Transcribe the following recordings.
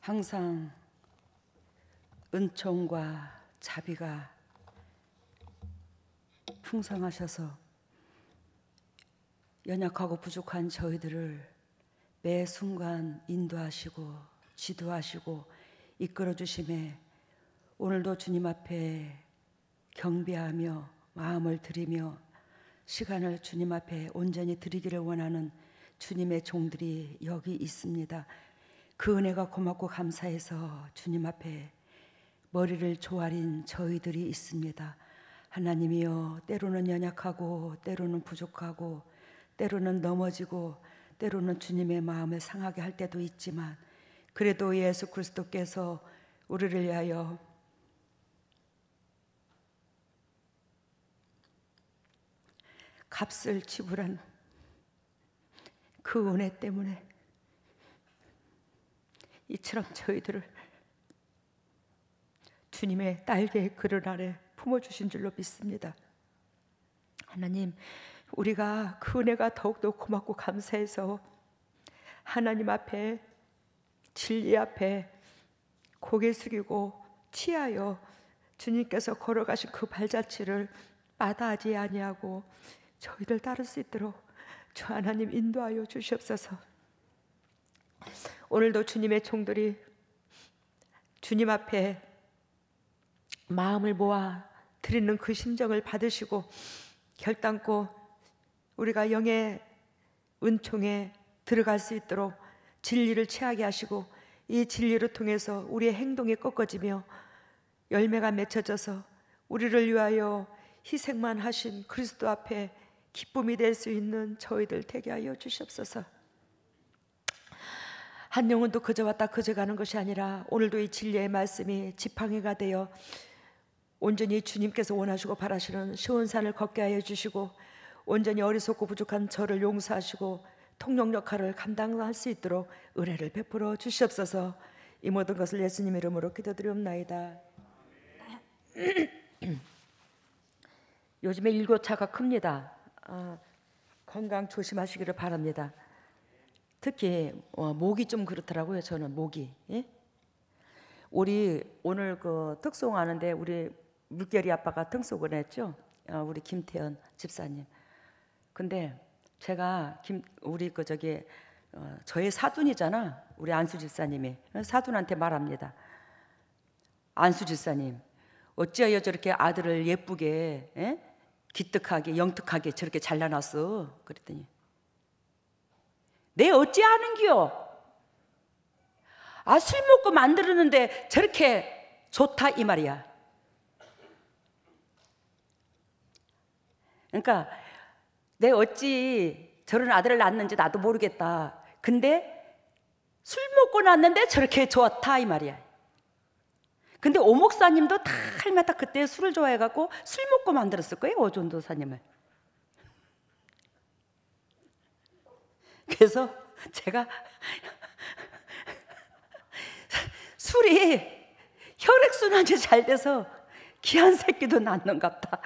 항상 은총과 자비가 풍성하셔서 연약하고 부족한 저희들을 매 순간 인도하시고 지도하시고 이끌어 주심에 오늘도 주님 앞에 경배하며 마음을 드리며 시간을 주님 앞에 온전히 드리기를 원하는 주님의 종들이 여기 있습니다. 그 은혜가 고맙고 감사해서 주님 앞에 머리를 조아린 저희들이 있습니다. 하나님이여, 때로는 연약하고 때로는 부족하고 때로는 넘어지고 때로는 주님의 마음을 상하게 할 때도 있지만 그래도 예수 그리스도께서 우리를 위하여 값을 지불한 그 은혜 때문에 이처럼 저희들을 주님의 날개의 그늘 아래 품어주신 줄로 믿습니다. 하나님, 우리가 그 은혜가 더욱더 고맙고 감사해서 하나님 앞에, 진리 앞에 고개 숙이고 취하여 주님께서 걸어가신 그 발자취를 마다하지 아니하고 저희들 따를 수 있도록 주 하나님 인도하여 주시옵소서. 오늘도 주님의 종들이 주님 앞에 마음을 모아 드리는 그 심정을 받으시고 결단코 우리가 영의 은총에 들어갈 수 있도록 진리를 취하게 하시고 이 진리를 통해서 우리의 행동이 꺾어지며 열매가 맺혀져서 우리를 위하여 희생만 하신 그리스도 앞에 기쁨이 될 수 있는 저희들 되게 하여 주시옵소서. 한 영혼도 그저 왔다 그저 가는 것이 아니라 오늘도 이 진리의 말씀이 지팡이가 되어 온전히 주님께서 원하시고 바라시는 시온산을 걷게 하여 주시고 온전히 어리석고 부족한 저를 용서하시고 통역 역할을 감당할 수 있도록 은혜를 베풀어 주시옵소서. 이 모든 것을 예수님 이름으로 기도드리옵나이다. 요즘에 일교차가 큽니다. 건강 조심하시기를 바랍니다. 특히 목이 좀 그렇더라고요. 저는 목이. 예? 우리 오늘 그 특송하는데 우리 물결이 아빠가 특송을 했죠. 우리 김태현 집사님. 근데 제가 저의 사돈이잖아. 우리 안수 집사님이 사돈한테 말합니다. 안수 집사님, 어찌하여 저렇게 아들을 예쁘게, 기특하게 영특하게 저렇게 잘라놨어? 그랬더니 내 어찌하는겨? 술 먹고 만들었는데 저렇게 좋다 이 말이야. 그러니까 내 어찌 저런 아들을 낳았는지 나도 모르겠다. 근데 술 먹고 낳았는데 저렇게 좋다 이 말이야. 근데 오 목사님도 다 할마다 그때 술을 좋아해갖고 술 먹고 만들었을 거예요. 오전도사님을. 그래서 제가 술이 혈액순환이 잘 돼서 귀한 새끼도 낳는갑다.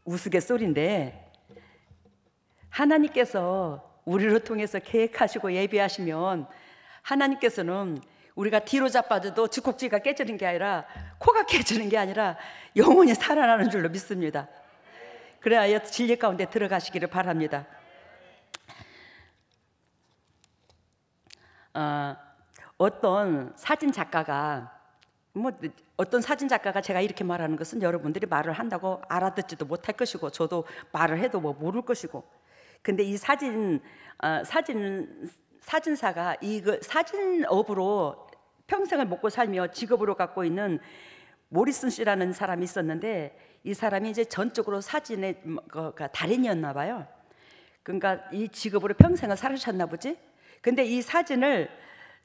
우스갯소리인데 하나님께서 우리를 통해서 계획하시고 예비하시면 하나님께서는 우리가 뒤로 자빠져도 쥐꼭지가 깨지는 게 아니라 코가 깨지는 게 아니라 영원히 살아나는 줄로 믿습니다. 그래야 진리 가운데 들어가시기를 바랍니다. 어떤 사진 작가가 제가 이렇게 말하는 것은 여러분들이 말을 한다고 알아듣지도 못할 것이고 저도 말을 해도 모를 것이고, 근데 이 사진사가 이거 사진업으로 평생을 먹고 살며 직업으로 갖고 있는 모리슨 씨라는 사람이 있었는데 이 사람이 이제 전적으로 사진의 달인이었나 봐요. 그러니까 이 직업으로 평생을 살으셨나 보지. 근데 이 사진을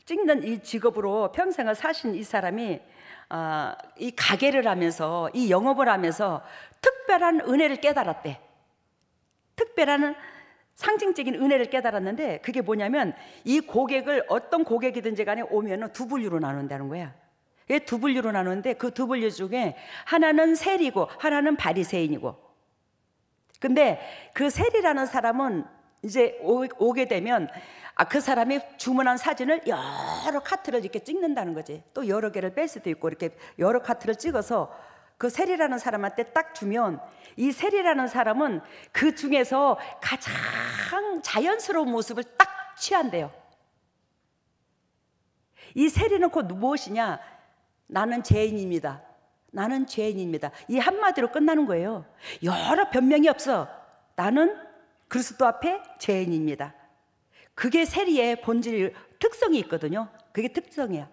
찍는 이 직업으로 평생을 사신 이 사람이 이 가게를 하면서 이 영업을 하면서 특별한 은혜를 깨달았대. 특별한 상징적인 은혜를 깨달았는데 그게 뭐냐면 이 고객을 어떤 고객이든지 간에 오면은 두 분류로 나눈다는 거야. 두 분류로 나누는데 그 두 분류 중에 하나는 세리고 하나는 바리새인이고, 근데 그 세리라는 사람은 이제 오게 되면 그 사람이 주문한 사진을 여러 카트를 이렇게 찍는다는 거지. 또 여러 개를 뺄 수도 있고 이렇게 여러 카트를 찍어서 그 세리라는 사람한테 딱 주면 이 세리라는 사람은 그 중에서 가장 자연스러운 모습을 딱 취한대요. 이 세리는 곧 무엇이냐? 나는 죄인입니다. 나는 죄인입니다. 이 한마디로 끝나는 거예요. 여러 변명이 없어. 나는 그리스도 앞에 죄인입니다. 그게 세리의 본질 특성이 있거든요. 그게 특성이야.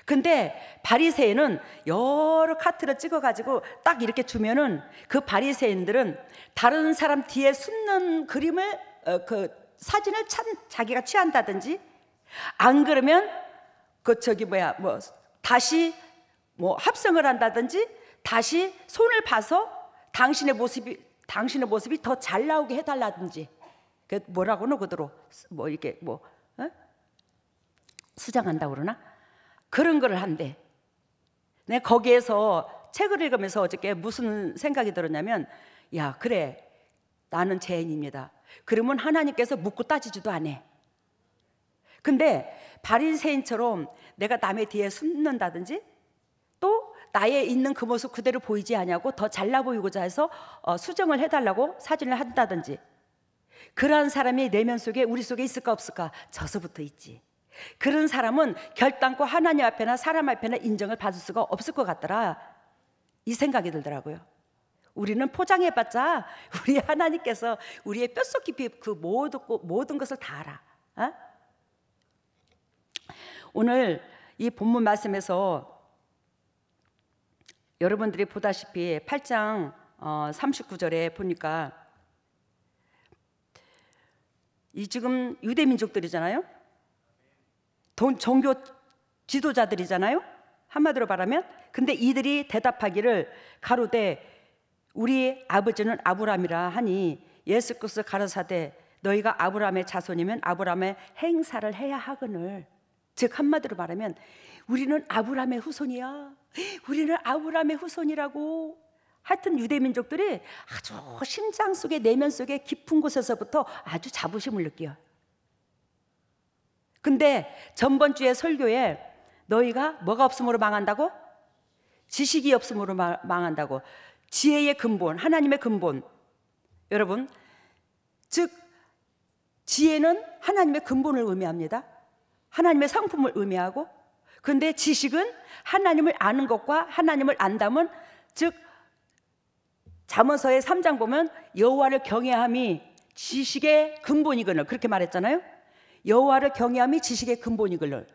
근데 바리새인은 여러 카트를 찍어가지고 딱 이렇게 주면은 그 바리새인들은 다른 사람 뒤에 숨는 그림을 그 사진을 자기가 취한다든지, 안 그러면 다시 합성을 한다든지, 다시 손을 봐서 당신의 모습이 더 잘 나오게 해달라든지, 그 뭐라고 그러더라, 수정한다고 그러나? 그런 거를 한대. 내가 거기에서 책을 읽으면서 어저께 무슨 생각이 들었냐면, 야, 그래, 나는 죄인입니다. 그러면 하나님께서 묻고 따지지도 않아. 근데 바리새인처럼 내가 남의 뒤에 숨는다든지, 또 나의 있는 그 모습 그대로 보이지 않냐고 더 잘나 보이고자 해서 수정을 해달라고 사진을 한다든지, 그러한 사람이 내면 속에, 우리 속에 있을까 없을까? 저서부터 있지. 그런 사람은 결단코 하나님 앞에나 사람 앞에나 인정을 받을 수가 없을 것 같더라, 이 생각이 들더라고요. 우리는 포장해봤자 우리 하나님께서 우리의 뼛속 깊이 그 모든 것을 다 알아. 어? 오늘 이 본문 말씀에서 여러분들이 보다시피 8장 39절에 보니까 이 지금 유대 민족들이잖아요. 종교 지도자들이잖아요. 한마디로 말하면. 근데 이들이 대답하기를 가로되 우리 아버지는 아브라함이라 하니 예수께서 가라사대 너희가 아브라함의 자손이면 아브라함의 행사를 해야 하거늘. 즉 한마디로 말하면 우리는 아브라함의 후손이야. 우리는 아브라함의 후손이라고. 하여튼 유대 민족들이 아주 심장 속에, 내면 속에 깊은 곳에서부터 아주 자부심을 느껴요. 근데 전번 주에 설교에 너희가 뭐가 없음으로 망한다고? 지식이 없음으로 망한다고. 지혜의 근본, 하나님의 근본. 여러분, 즉 지혜는 하나님의 근본을 의미합니다. 하나님의 성품을 의미하고, 근데 지식은 하나님을 아는 것과 하나님을 안다면, 즉 잠언서의 3장 보면 여호와를 경외함이 지식의 근본이거늘, 그렇게 말했잖아요. 여호와를 경외함이 지식의 근본이거늘.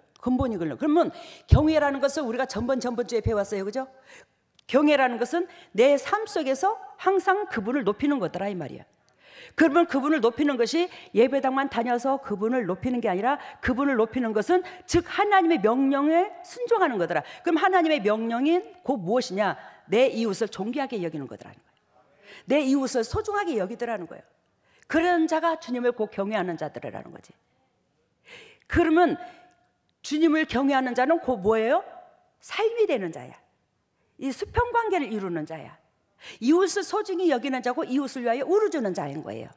그러면 경외라는 것을 우리가 전번주에 배웠어요, 그죠? 경외라는 것은 내 삶 속에서 항상 그분을 높이는 거더라, 이 말이야. 그러면 그분을 높이는 것이 예배당만 다녀서 그분을 높이는 게 아니라, 그분을 높이는 것은 즉 하나님의 명령에 순종하는 거더라. 그럼 하나님의 명령인 곧 무엇이냐? 내 이웃을 존귀하게 여기는 거더라는 거예요. 내 이웃을 소중하게 여기더라는 거예요. 그런 자가 주님을 곧 경외하는 자들이라는 거지. 그러면 주님을 경외하는 자는 곧 뭐예요? 삶이 되는 자야. 이 수평관계를 이루는 자야. 이웃을 소중히 여기는 자고 이웃을 위하여 울어주는 자인 거예요.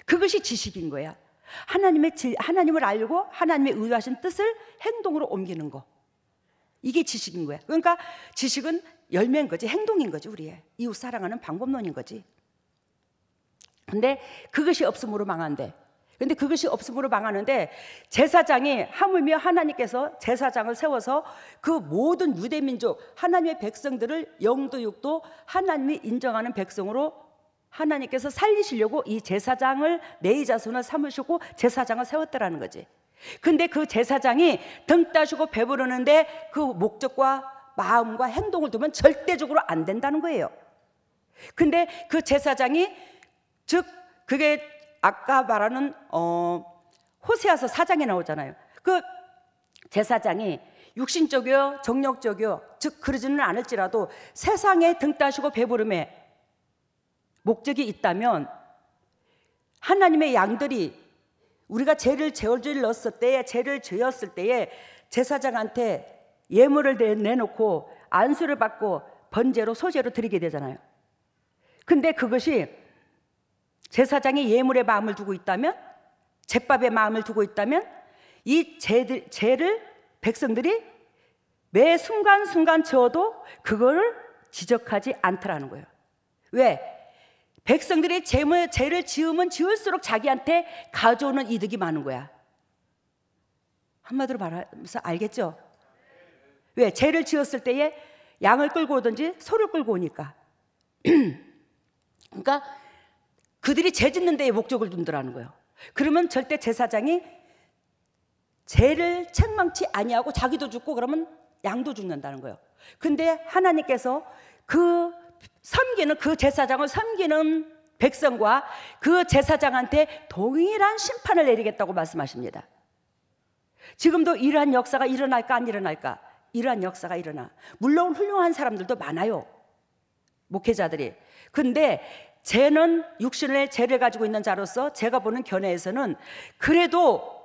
그것이 지식인 거야. 하나님을 알고 하나님의 의하신 뜻을 행동으로 옮기는 거, 이게 지식인 거야. 그러니까 지식은 열매인 거지, 행동인 거지. 우리의 이웃 사랑하는 방법론인 거지. 근데 그것이 없음으로 망한대. 근데 그것이 없음으로 망하는데, 제사장이 하물며 하나님께서 제사장을 세워서 그 모든 유대민족 하나님의 백성들을 영도 육도 하나님이 인정하는 백성으로 하나님께서 살리시려고 이 제사장을 내 자손을 삼으시고 제사장을 세웠더라는 거지. 근데 그 제사장이 등 따시고 배부르는데 그 목적과 마음과 행동을 두면 절대적으로 안 된다는 거예요. 근데 그 제사장이, 즉 그게 아까 말하는 호세아서 4장에 나오잖아요. 그 제사장이 육신적이요 정력적이요, 즉 그러지는 않을지라도 세상에 등 따시고 배부름에 목적이 있다면, 하나님의 양들이 우리가 죄를 저질렀을 때에, 죄를 지었을 때에 제사장한테 예물을 내놓고 안수를 받고 번제로 소제로 드리게 되잖아요. 근데 그것이 제사장이 예물의 마음을 두고 있다면, 제밥의 마음을 두고 있다면 이 죄를 백성들이 매 순간순간 지어도 그거를 지적하지 않더라는 거예요. 왜? 백성들이 죄를 지으면 지을수록 자기한테 가져오는 이득이 많은 거야. 한마디로 말하면서 알겠죠? 왜? 죄를 지었을 때에 양을 끌고 오든지 소를 끌고 오니까. 그러니까 그들이 죄 짓는 데에 목적을 둔다라는 거예요. 그러면 절대 제사장이 죄를 책망치 아니하고 자기도 죽고 그러면 양도 죽는다는 거예요. 근데 하나님께서 그 제사장을 섬기는 백성과 그 제사장한테 동일한 심판을 내리겠다고 말씀하십니다. 지금도 이러한 역사가 일어날까 안 일어날까? 이러한 역사가 일어나. 물론 훌륭한 사람들도 많아요, 목회자들이. 근데 죄는 육신의 죄를 가지고 있는 자로서 제가 보는 견해에서는 그래도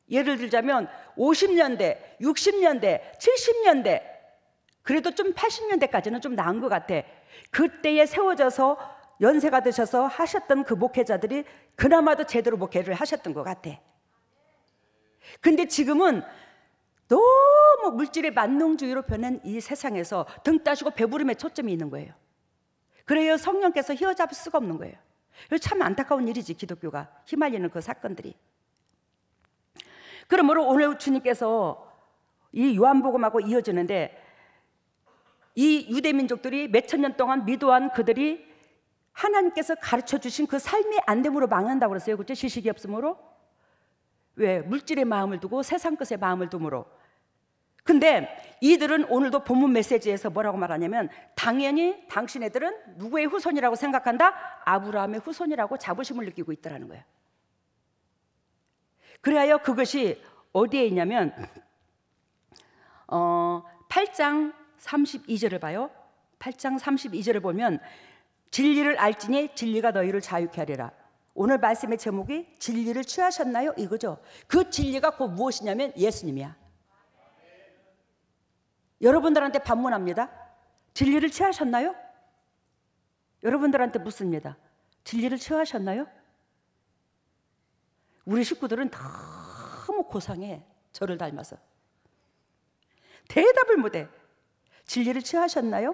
예를 들자면 50년대, 60년대, 70년대, 그래도 좀 80년대까지는 좀 나은 것 같아. 그때에 세워져서 연세가 드셔서 하셨던 그 목회자들이 그나마도 제대로 목회를 하셨던 것 같아. 근데 지금은 너무 물질의 만능주의로 변한 이 세상에서 등 따시고 배부름에 초점이 있는 거예요. 그래요, 성령께서 휘어잡을 수가 없는 거예요. 참 안타까운 일이지, 기독교가 휘말리는 그 사건들이. 그러므로 오늘 주님께서 이 요한복음하고 이어지는데, 이 유대민족들이 몇천 년 동안 미도한 그들이 하나님께서 가르쳐 주신 그 삶의 안됨으로 망한다고 그랬어요. 그렇죠? 지식이 없으므로. 왜? 물질의 마음을 두고 세상 것의 마음을 두므로. 근데 이들은 오늘도 본문 메시지에서 뭐라고 말하냐면, 당연히 당신네들은 누구의 후손이라고 생각한다? 아브라함의 후손이라고 자부심을 느끼고 있더라는 거예요. 그래야 그것이 어디에 있냐면 8장 32절을 봐요. 8장 32절을 보면 진리를 알지니 진리가 너희를 자유케 하리라. 오늘 말씀의 제목이 진리를 취하셨나요? 이거죠. 그 진리가 곧 무엇이냐면 예수님이야. 여러분들한테 반문합니다. 진리를 취하셨나요? 여러분들한테 묻습니다. 진리를 취하셨나요? 우리 식구들은 너무 고상해. 저를 닮아서 대답을 못해. 진리를 취하셨나요?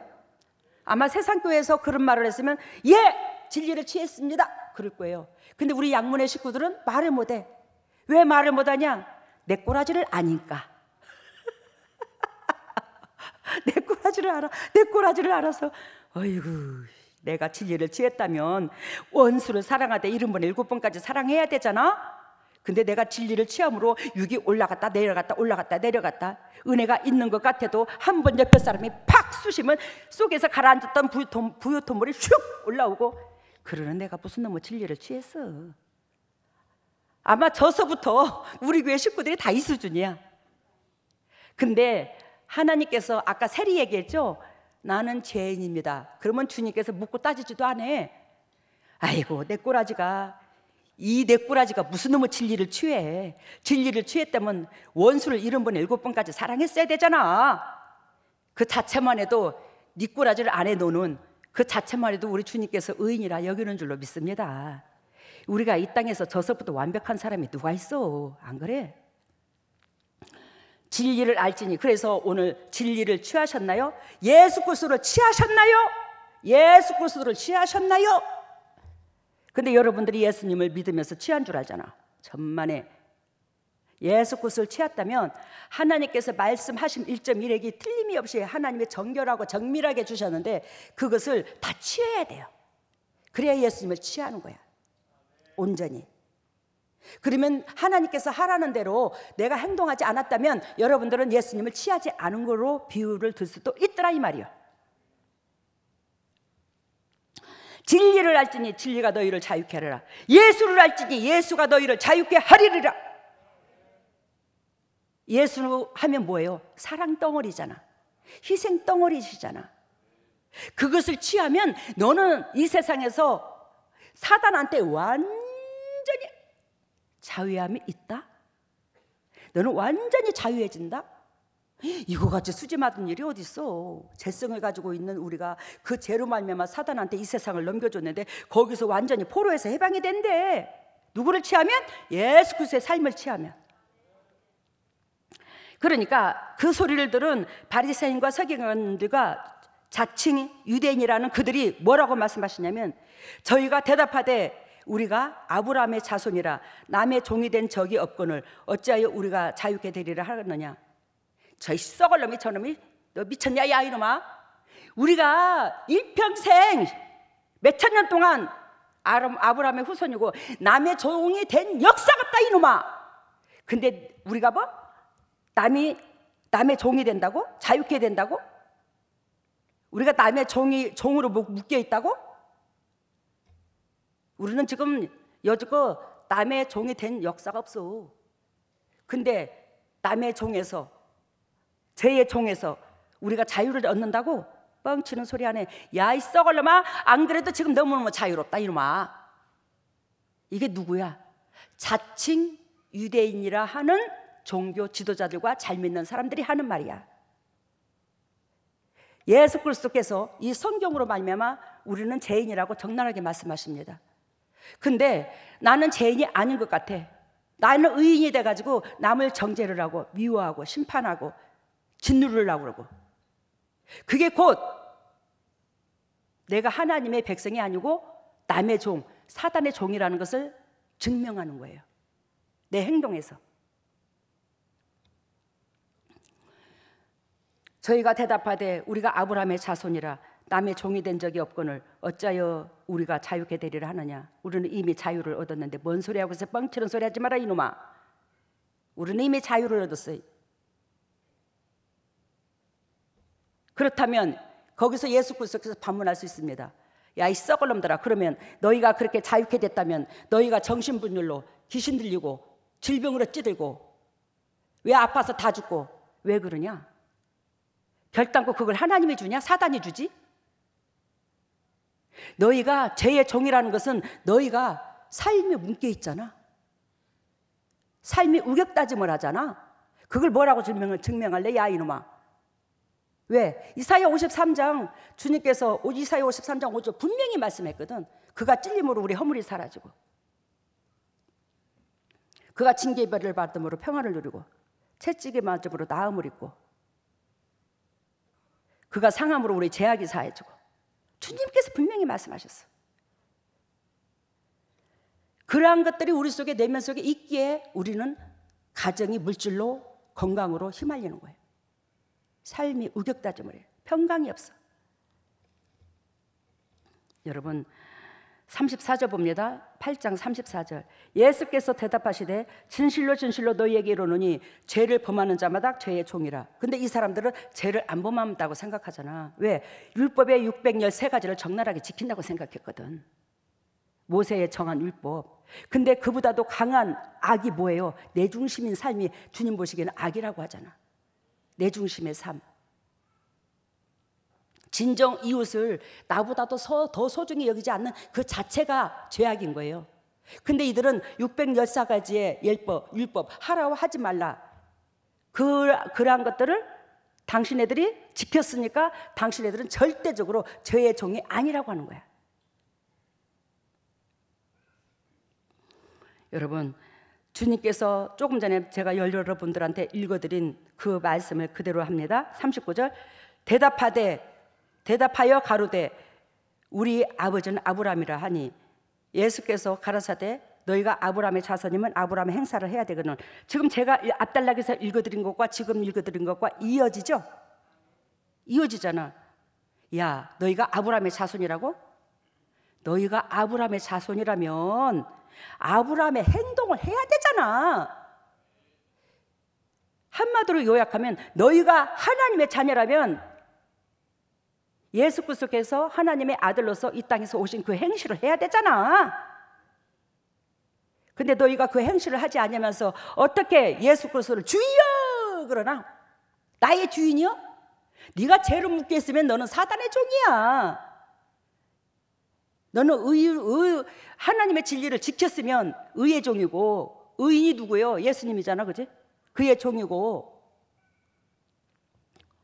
아마 세상교회에서 그런 말을 했으면 예! 진리를 취했습니다 그럴 거예요. 근데 우리 양문의 식구들은 말을 못해. 왜 말을 못하냐? 내 꼬라지를 아니까. 내 꼬라지를 알아. 내 꼬라지를 알아서 어이구, 내가 진리를 취했다면 원수를 사랑하되 70번 7번까지 사랑해야 되잖아. 근데 내가 진리를 취함으로 육이 올라갔다 내려갔다 올라갔다 내려갔다, 은혜가 있는 것 같아도 한 번 옆에 사람이 팍 쑤시면 속에서 가라앉았던 부유토물이 슉 올라오고, 그러는 내가 무슨 놈의 진리를 취했어. 아마 저서부터 우리 교회 식구들이 다 이 수준이야. 근데 하나님께서 아까 세리 얘기했죠. 나는 죄인입니다. 그러면 주님께서 묻고 따지지도 않아. 아이고, 내 꼬라지가 무슨 놈의 진리를 취해. 진리를 취했다면 원수를 70번 7번까지 사랑했어야 되잖아. 그 자체만 해도 네 꼬라지를 안에 놓는 그 자체만 해도 우리 주님께서 의인이라 여기는 줄로 믿습니다. 우리가 이 땅에서 저서부터 완벽한 사람이 누가 있어? 안 그래? 진리를 알지니. 그래서 오늘 진리를 취하셨나요? 예수 그리스도를 취하셨나요? 예수 그리스도를 취하셨나요? 근데 여러분들이 예수님을 믿으면서 취한 줄 알잖아. 천만에. 예수 그리스도를 취했다면 하나님께서 말씀하신 1.1핵이 틀림이 없이 하나님의 정결하고 정밀하게 주셨는데 그것을 다 취해야 돼요. 그래야 예수님을 취하는 거야, 온전히. 그러면 하나님께서 하라는 대로 내가 행동하지 않았다면 여러분들은 예수님을 취하지 않은 거로 비유를 들 수도 있더라 이 말이요. 진리를 알지니 진리가 너희를 자유케 하리라. 예수를 알지니 예수가 너희를 자유케 하리라. 예수 하면 뭐예요? 사랑 덩어리잖아. 희생 덩어리시잖아. 그것을 취하면 너는 이 세상에서 사단한테 완전히 자유함이 있다. 너는 완전히 자유해진다. 이거 같이 수지 맞은 일이 어디 있어? 죄성을 가지고 있는 우리가 그 죄로 말미암아 사단한테 이 세상을 넘겨줬는데 거기서 완전히 포로에서 해방이 된대. 누구를 취하면? 예수 그리스도의 삶을 취하면. 그러니까 그 소리를 들은 바리새인과 서기관들과 자칭 유대인이라는 그들이 뭐라고 말씀하시냐면, 저희가 대답하되 우리가 아브라함의 자손이라 남의 종이 된 적이 없거늘 어찌하여 우리가 자유케 되리라 하느냐. 저희 썩을 놈이 저놈이 너 미쳤냐 야 이놈아. 우리가 일평생 몇천 년 동안 아브라함의 후손이고 남의 종이 된 역사가 없다 이놈아. 근데 우리가 뭐? 남의 종이 된다고? 자유케 된다고? 우리가 남의 종으로 묶여 있다고? 우리는 지금 여지껏 남의 종이 된 역사가 없어. 근데 남의 종에서, 죄의 종에서 우리가 자유를 얻는다고? 뻥치는 소리 하네. 야 이 썩을 놈아, 안 그래도 지금 너무너무 자유롭다 이놈아. 이게 누구야? 자칭 유대인이라 하는 종교 지도자들과 잘 믿는 사람들이 하는 말이야. 예수 그리스도께서 이 성경으로 말미암아 우리는 죄인이라고 적나라하게 말씀하십니다. 근데 나는 죄인이 아닌 것 같아. 나는 의인이 돼가지고 남을 정죄를 하고 미워하고 심판하고 짓누르려고 그러고, 그게 곧 내가 하나님의 백성이 아니고 남의 종, 사단의 종이라는 것을 증명하는 거예요. 내 행동에서. 저희가 대답하되 우리가 아브라함의 자손이라 남의 종이 된 적이 없거늘 어찌하여 우리가 자유케 되리라 하느냐. 우리는 이미 자유를 얻었는데 뭔 소리하고 있어? 뻥치는 소리 하지 마라 이놈아. 우리는 이미 자유를 얻었어요. 그렇다면 거기서 예수 그리스도께서 반문할 수 있습니다. 야 이 썩을 놈들아, 그러면 너희가 그렇게 자유케 됐다면 너희가 정신분열로 귀신 들리고 질병으로 찌들고 왜 아파서 다 죽고 왜 그러냐? 결단코 그걸 하나님이 주냐? 사단이 주지? 너희가 죄의 종이라는 것은 너희가 삶에 묶여 있잖아. 삶이 우격다짐을 하잖아. 그걸 뭐라고 증명할래? 야 이놈아. 왜? 이사야 53장 주님께서 이사야 53장 5절 분명히 말씀했거든. 그가 찔림으로 우리 허물이 사라지고 그가 징계의 벌을 받음으로 평안을 누리고 채찍의 맞음으로 나음을 입고 그가 상함으로 우리 죄악이 사해지고, 주님께서 분명히 말씀하셨어. 그러한 것들이 우리 속에, 내면 속에 있기에 우리는 가정이 물질로 건강으로 휘말리는 거예요. 삶이 우격다짐을 해요. 평강이 없어. 여러분 34절 봅니다. 8장 34절. 예수께서 대답하시되 진실로 진실로 너희에게 이르노니 죄를 범하는 자마다 죄의 종이라. 근데 이 사람들은 죄를 안 범한다고 생각하잖아. 왜? 율법의 613가지를 적나라하게 지킨다고 생각했거든. 모세의 정한 율법. 근데 그보다도 강한 악이 뭐예요? 내 중심인 삶이 주님 보시기에는 악이라고 하잖아. 내 중심의 삶. 진정 이웃을 나보다도 더 소중히 여기지 않는 그 자체가 죄악인 거예요. 근데 이들은 614가지의 율법 하라고 하지 말라. 그러한 것들을 당신네들이 지켰으니까 당신네들은 절대적으로 죄의 종이 아니라고 하는 거야. 여러분 주님께서 조금 전에 제가 여러분들한테 읽어드린 그 말씀을 그대로 합니다. 39절. 대답하여 가로되 우리 아버지는 아브라함이라 하니 예수께서 가라사대 너희가 아브라함의 자손이면 아브라함의 행사를 해야 되거든. 지금 제가 앞단락에서 읽어드린 것과 지금 읽어드린 것과 이어지죠? 이어지잖아. 야 너희가 아브라함의 자손이라고? 너희가 아브라함의 자손이라면 아브라함의 행동을 해야 되잖아. 한마디로 요약하면 너희가 하나님의 자녀라면 예수 그리스도께서 하나님의 아들로서 이 땅에서 오신 그 행실을 해야 되잖아. 근데 너희가 그 행실을 하지 않으면서 어떻게 예수 그리스도를 주여 그러나? 나의 주인이요? 네가 죄로 묶여 있으면 너는 사단의 종이야. 너는 하나님의 진리를 지켰으면 의의 종이고, 의인이 누구예요? 예수님이잖아, 그지? 그의 종이고.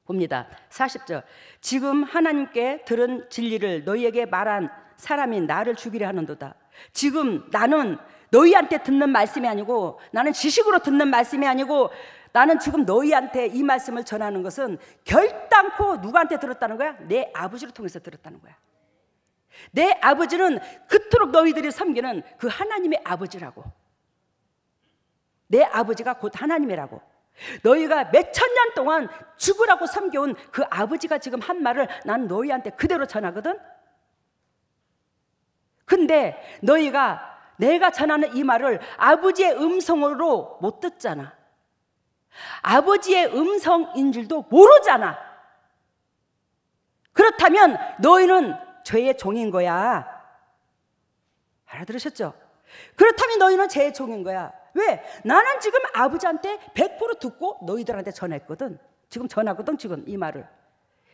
봅니다. 40절. 지금 하나님께 들은 진리를 너희에게 말한 사람이 나를 죽이려 하는도다. 지금 나는 너희한테 듣는 말씀이 아니고, 나는 지식으로 듣는 말씀이 아니고, 나는 지금 너희한테 이 말씀을 전하는 것은 결단코 누구한테 들었다는 거야? 내 아버지를 통해서 들었다는 거야. 내 아버지는 그토록 너희들이 섬기는 그 하나님의 아버지라고. 내 아버지가 곧 하나님이라고. 너희가 몇천 년 동안 죽으라고 섬겨온 그 아버지가 지금 한 말을 난 너희한테 그대로 전하거든. 근데 너희가 내가 전하는 이 말을 아버지의 음성으로 못 듣잖아. 아버지의 음성인 줄도 모르잖아. 그렇다면 너희는 죄의 종인 거야. 알아들으셨죠? 그렇다면 너희는 죄의 종인 거야. 왜? 나는 지금 아버지한테 100% 듣고 너희들한테 전했거든. 지금 전하거든, 지금 이 말을.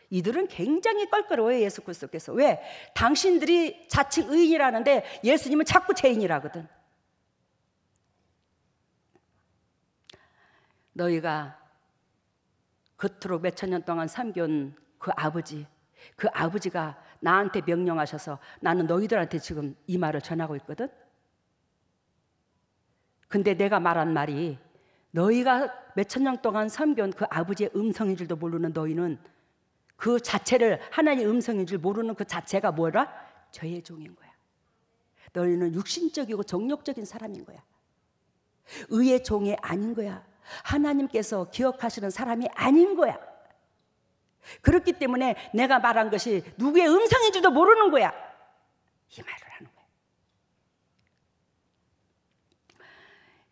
이들은 굉장히 껄끄러워요, 예수 그리스도께서. 왜? 당신들이 자칭 의인이라는데 예수님은 자꾸 죄인이라거든. 너희가 그토록 몇천 년 동안 섬겨온 그 아버지가 나한테 명령하셔서 나는 너희들한테 지금 이 말을 전하고 있거든. 근데 내가 말한 말이 너희가 몇천 년 동안 섬겨온 그 아버지의 음성인 줄도 모르는 너희는 그 자체를 하나님의 음성인 줄 모르는 그 자체가 뭐라? 죄의 종인 거야. 너희는 육신적이고 정욕적인 사람인 거야. 의의 종이 아닌 거야. 하나님께서 기억하시는 사람이 아닌 거야. 그렇기 때문에 내가 말한 것이 누구의 음성인지도 모르는 거야. 이 말을 하는 거야.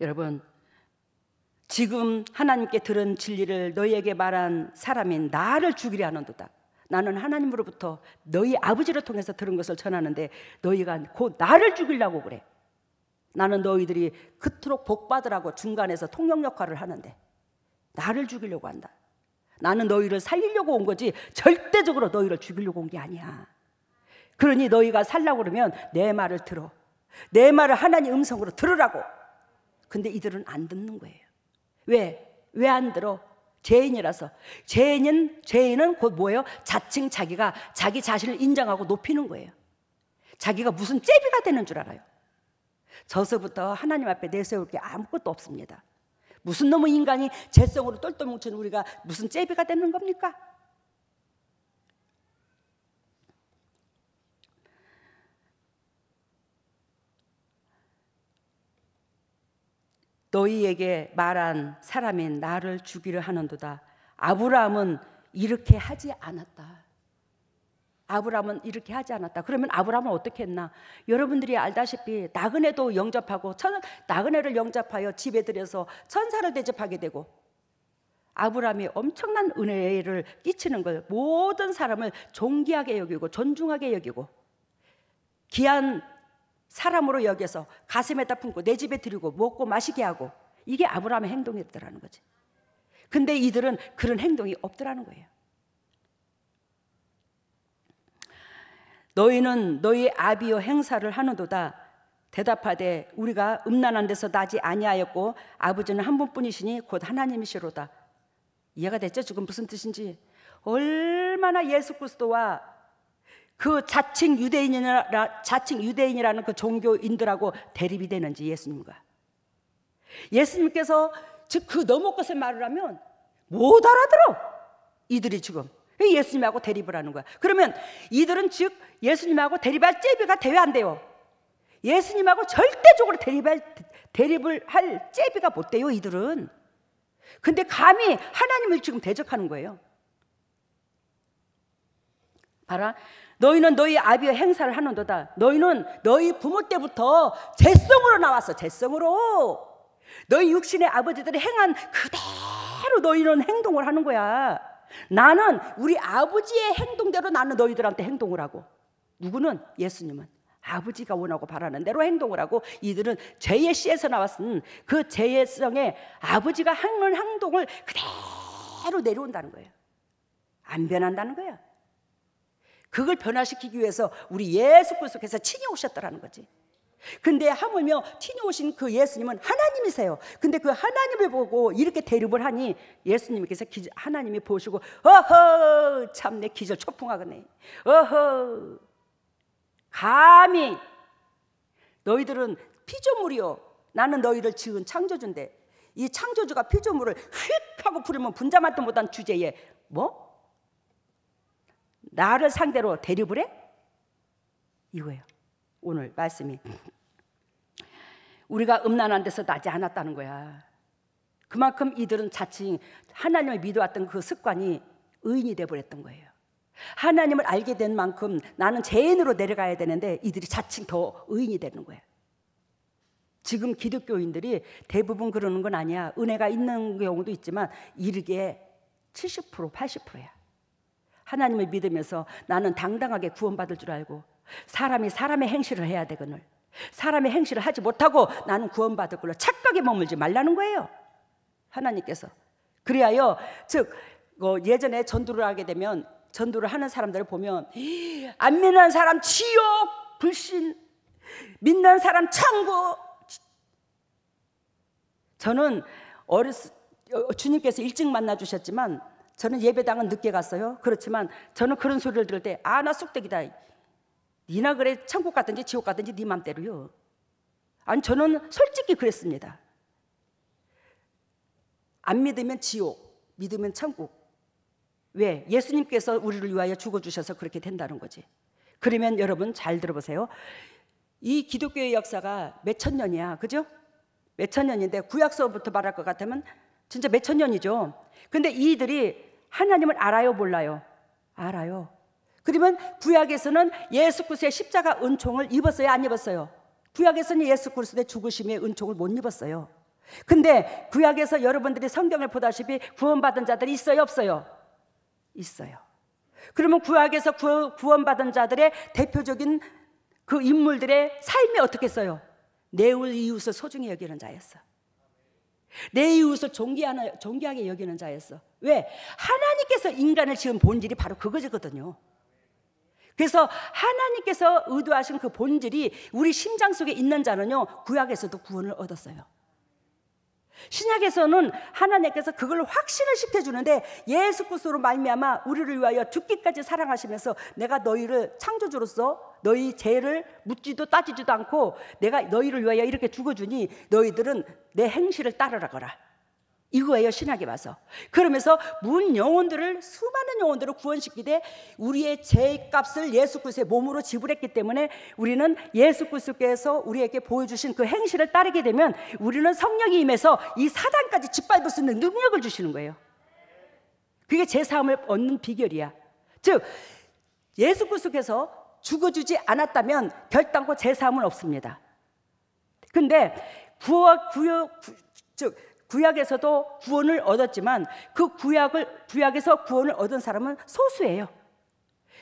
여러분, 지금 하나님께 들은 진리를 너희에게 말한 사람인 나를 죽이려 하는도다. 나는 하나님으로부터 너희 아버지를 통해서 들은 것을 전하는데 너희가 곧 나를 죽이려고 그래. 나는 너희들이 그토록 복받으라고 중간에서 통역 역할을 하는데 나를 죽이려고 한다. 나는 너희를 살리려고 온 거지 절대적으로 너희를 죽이려고 온 게 아니야. 그러니 너희가 살려고 그러면 내 말을 들어. 내 말을 하나님 음성으로 들으라고. 근데 이들은 안 듣는 거예요. 왜? 왜 안 들어? 죄인이라서. 죄인은 곧 뭐예요? 자칭 자기가 자기 자신을 인정하고 높이는 거예요. 자기가 무슨 째비가 되는 줄 알아요. 저서부터 하나님 앞에 내세울 게 아무것도 없습니다. 무슨 놈의 인간이 죄성으로 똘똘 뭉친 우리가 무슨 째비가 되는 겁니까? 너희에게 말한 사람인 나를 죽이려 하는도다. 아브라함은 이렇게 하지 않았다. 아브라함은 이렇게 하지 않았다. 그러면 아브라함은 어떻게 했나? 여러분들이 알다시피 나그네도 영접하고 나그네를 영접하여 집에 들여서 천사를 대접하게 되고 아브라함이 엄청난 은혜를 끼치는 걸 모든 사람을 존귀하게 여기고 존중하게 여기고 귀한 사람으로 여겨서 가슴에다 품고 내 집에 들이고 먹고 마시게 하고 이게 아브라함의 행동이었더라는 거지. 근데 이들은 그런 행동이 없더라는 거예요. 너희는 너희 아비여 행사를 하는도다. 대답하되 우리가 음란한 데서 나지 아니하였고 아버지는 한 분뿐이시니 곧 하나님이시로다. 이해가 됐죠? 지금 무슨 뜻인지. 얼마나 예수 그리스도와 그 자칭 유대인이라는 그 종교인들하고 대립이 되는지 예수님과. 예수님께서 즉 그 너머 것을 말을 하면 못 알아들어. 이들이 지금 예수님하고 대립을 하는 거야. 그러면 이들은 즉 예수님하고 대립할 째비가 돼야 안 돼요. 예수님하고 절대적으로 대립을 할 째비가 못 돼요, 이들은. 근데 감히 하나님을 지금 대적하는 거예요. 봐라. 너희는 너희 아비의 행사를 하는도다. 너희는 너희 부모 때부터 죄성으로 나왔어. 죄성으로. 너희 육신의 아버지들이 행한 그대로 너희는 행동을 하는 거야. 나는 우리 아버지의 행동대로 나는 너희들한테 행동을 하고 누구는? 예수님은 아버지가 원하고 바라는 대로 행동을 하고 이들은 죄의 씨에서 나왔은 그 죄의 성에 아버지가 하는 행동을 그대로 내려온다는 거예요. 안 변한다는 거야. 그걸 변화시키기 위해서 우리 예수 그리스도께서 친히 오셨더라는 거지. 근데 하물며 친히 오신 그 예수님은 하나님이세요. 근데 그 하나님을 보고 이렇게 대립을 하니 예수님께서 하나님이 보시고 어허 참 내 기절 초풍하겠네. 어허 감히 너희들은 피조물이요 나는 너희를 지은 창조주인데 이 창조주가 피조물을 휙 하고 부르면 분자만도 못한 주제에 뭐? 나를 상대로 대립을 해? 이거예요. 오늘 말씀이 우리가 음란한 데서 나지 않았다는 거야. 그만큼 이들은 자칭 하나님을 믿어왔던 그 습관이 의인이 되어버렸던 거예요. 하나님을 알게 된 만큼 나는 죄인으로 내려가야 되는데 이들이 자칭 더 의인이 되는 거야. 지금 기독교인들이 대부분 그러는 건 아니야. 은혜가 있는 경우도 있지만 이르게 70% 80%야. 하나님을 믿으면서 나는 당당하게 구원받을 줄 알고 사람이 사람의 행실을 해야 되거늘 사람의 행실을 하지 못하고 나는 구원받을 걸로 착각에 머물지 말라는 거예요. 하나님께서 그리하여 즉 예전에 전도를 하게 되면 전도를 하는 사람들을 보면 안 믿는 사람 지옥 불신, 믿는 사람 천국. 저는 주님께서 일찍 만나 주셨지만 저는 예배당은 늦게 갔어요. 그렇지만 저는 그런 소리를 들을 때 아 나 쑥대기다. 니나 그래 천국 갔든지 지옥 갔든지 네 맘대로요. 아니 저는 솔직히 그랬습니다. 안 믿으면 지옥, 믿으면 천국. 왜? 예수님께서 우리를 위하여 죽어주셔서 그렇게 된다는 거지. 그러면 여러분 잘 들어보세요. 이 기독교의 역사가 몇천 년이야, 그죠? 몇천 년인데 구약서부터 말할 것 같으면 진짜 몇천 년이죠. 근데 이들이 하나님을 알아요, 몰라요? 알아요. 그러면 구약에서는 예수 그리스도의 십자가 은총을 입었어요, 안 입었어요? 구약에서는 예수 그리스도의 죽으심의 은총을 못 입었어요. 근데 구약에서 여러분들이 성경을 보다시피 구원받은 자들이 있어요, 없어요? 있어요. 그러면 구약에서 구원받은 자들의 대표적인 그 인물들의 삶이 어떻게 써요? 내 이웃을 소중히 여기는 자였어. 내 이웃을 존귀하게 여기는 자였어. 왜? 하나님께서 인간을 지은 본질이 바로 그거거든요. 그래서 하나님께서 의도하신 그 본질이 우리 심장 속에 있는 자는요 구약에서도 구원을 얻었어요. 신약에서는 하나님께서 그걸 확신을 시켜주는데 예수 그리스도로 말미암아 우리를 위하여 죽기까지 사랑하시면서 내가 너희를 창조주로서 너희 죄를 묻지도 따지지도 않고 내가 너희를 위하여 이렇게 죽어주니 너희들은 내 행실을 따르라거라. 이거예요, 신약에 와서. 그러면서 문 영혼들을 수많은 영혼들을 구원시키되 우리의 죄값을 예수 그리스도의 몸으로 지불했기 때문에 우리는 예수 그리스도께서 우리에게 보여주신 그 행실을 따르게 되면 우리는 성령이 임해서 이 사단까지 짓밟을 수 있는 능력을 주시는 거예요. 그게 제사함을 얻는 비결이야. 즉 예수 그리스도께서 죽어주지 않았다면 결단코 제사함은 없습니다. 근데 구약에서도 구원을 얻었지만 그 구약에서 구원을 얻은 사람은 소수예요.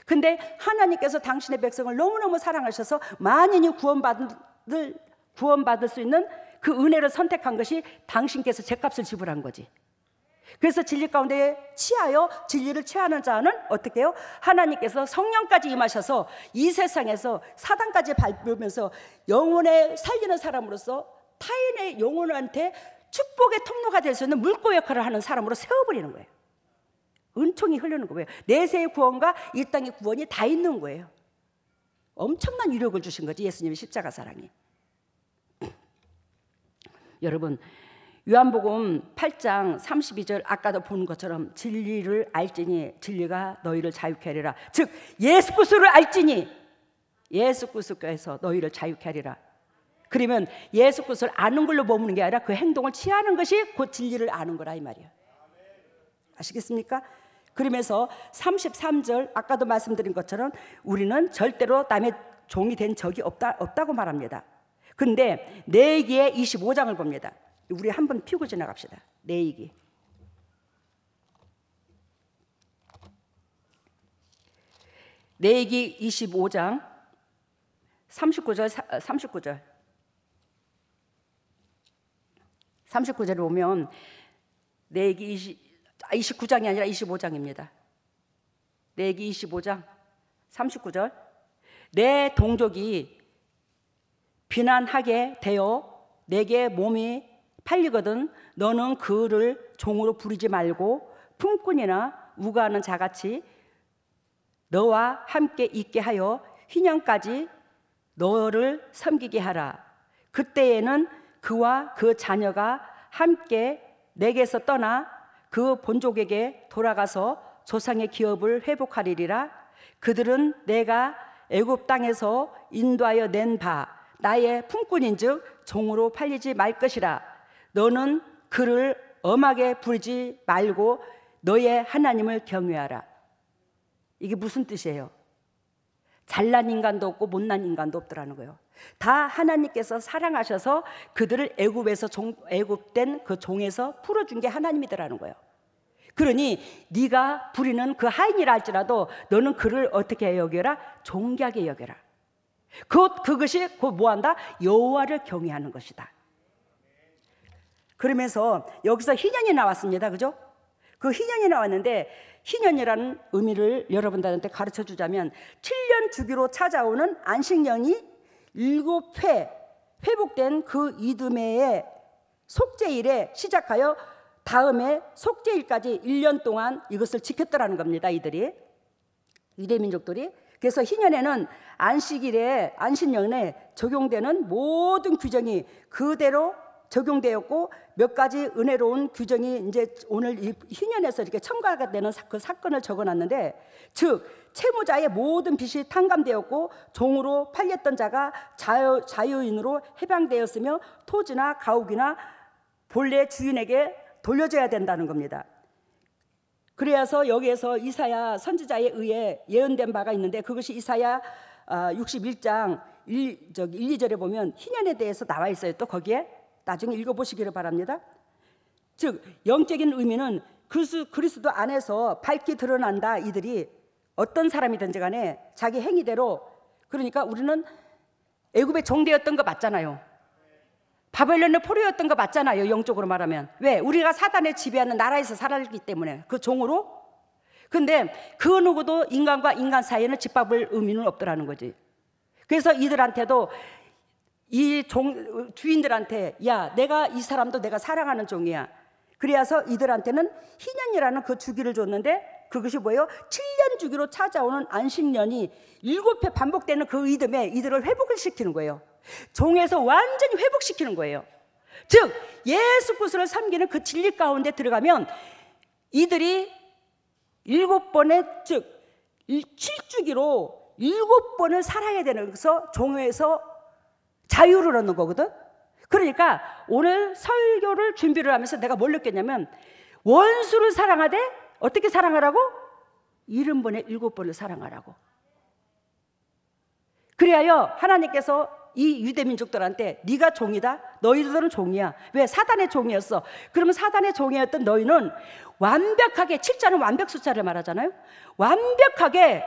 근데 하나님께서 당신의 백성을 너무너무 사랑하셔서 만인이 구원받을 수 있는 그 은혜를 선택한 것이 당신께서 죄값을 지불한 거지. 그래서 진리 가운데 취하여 진리를 취하는 자는 어떻게 해요? 하나님께서 성령까지 임하셔서 이 세상에서 사단까지 밟으면서 영혼에 살리는 사람으로서 타인의 영혼한테 축복의 통로가 될 수 있는 물고 역할을 하는 사람으로 세워버리는 거예요. 은총이 흐르는 거예요. 내세의 구원과 이 땅의 구원이 다 있는 거예요. 엄청난 유력을 주신 거지, 예수님의 십자가 사랑이. 여러분, 요한복음 8장 32절 아까도 본 것처럼 진리를 알지니 진리가 너희를 자유케 하리라. 즉 예수 그리스도를 알지니 예수 그리스도께서 너희를 자유케 하리라. 그러면 예수 그리스도를 아는 걸로 머무는 게 아니라 그 행동을 취하는 것이 곧 진리를 아는 거라 이 말이에요. 아시겠습니까? 그러면서 33절 아까도 말씀드린 것처럼 우리는 절대로 남의 종이 된 적이 없다고 말합니다. 근데 레위기의 25장을 봅니다. 우리 한번 피고 지나갑시다. 레위기. 레위기 25장 39절 39절에 보면 레위기 29장이 아니라 25장입니다. 레위기 25장 39절 내 동족이 비난하게 되어 내게 몸이 팔리거든 너는 그를 종으로 부리지 말고 품꾼이나 우거하는 자같이 너와 함께 있게 하여 희년까지 너를 섬기게 하라. 그때에는 그와 그 자녀가 함께 내게서 떠나 그 본족에게 돌아가서 조상의 기업을 회복하리라. 그들은 내가 애굽 땅에서 인도하여 낸 바 나의 품꾼인즉 종으로 팔리지 말 것이라. 너는 그를 엄하게 부르지 말고 너의 하나님을 경외하라. 이게 무슨 뜻이에요? 잘난 인간도 없고 못난 인간도 없더라는 거예요. 다 하나님께서 사랑하셔서 그들을 애굽된 그 종에서 풀어준 게 하나님이더라는 거예요. 그러니 네가 부리는 그 하인이라 할지라도 너는 그를 어떻게 여겨라? 존귀하게 여겨라. 그것이 곧 뭐한다? 여호와를 경외하는 것이다. 그러면서 여기서 희년이 나왔습니다. 그죠? 그 희년이 나왔는데 희년이라는 의미를 여러분들한테 가르쳐 주자면 7년 주기로 찾아오는 안식년이 7회 회복된 그 이듬해의 속죄일에 시작하여 다음에 속죄일까지 1년 동안 이것을 지켰더라는 겁니다. 이들이 유대민족들이. 그래서 희년에는 안식년에 적용되는 모든 규정이 그대로 적용되었고 몇 가지 은혜로운 규정이 이제 오늘 이 희년에서 이렇게 첨가가 되는 그 사건을 적어놨는데, 즉 채무자의 모든 빚이 탕감되었고 종으로 팔렸던 자가 자유인으로 해방되었으며 토지나 가옥이나 본래 주인에게 돌려줘야 된다는 겁니다. 그래서 여기에서 이사야 선지자에 의해 예언된 바가 있는데 그것이 이사야 61장 1, 2절에 보면 희년에 대해서 나와 있어요. 또 거기에 나중에 읽어보시기를 바랍니다. 즉 영적인 의미는 그리스도 안에서 밝게 드러난다. 이들이 어떤 사람이든지 간에 자기 행위대로, 그러니까 우리는 애굽의 종되었던 거 맞잖아요. 바벨론의 포로였던 거 맞잖아요. 영적으로 말하면. 왜? 우리가 사단의 지배하는 나라에서 살았기 때문에 그 종으로. 근데 그 누구도 인간과 인간 사이에는 집합을 의미는 없더라는 거지. 그래서 이들한테도 이 주인들한테 야, 내가 이 사람도 내가 사랑하는 종이야. 그래서 이들한테는 희년이라는 그 주기를 줬는데 그것이 뭐예요? 7년 주기로 찾아오는 안식년이 7회 반복되는 그 이듬해 이들을 회복을 시키는 거예요. 종에서 완전히 회복시키는 거예요. 즉 예수 그리스도를 섬기는 그 진리 가운데 들어가면 이들이 7번의 즉 7주기로 7번을 살아야 되는, 그래서 종에서 자유를 얻는 거거든. 그러니까 오늘 설교를 준비를 하면서 내가 뭘 느꼈냐면 원수를 사랑하되 어떻게 사랑하라고? 70번에 7번을 사랑하라고. 그래야 하나님께서 이 유대민족들한테 네가 종이다, 너희들은 종이야. 왜? 사단의 종이었어. 그러면 사단의 종이었던 너희는 완벽하게, 7자는 완벽 숫자를 말하잖아요. 완벽하게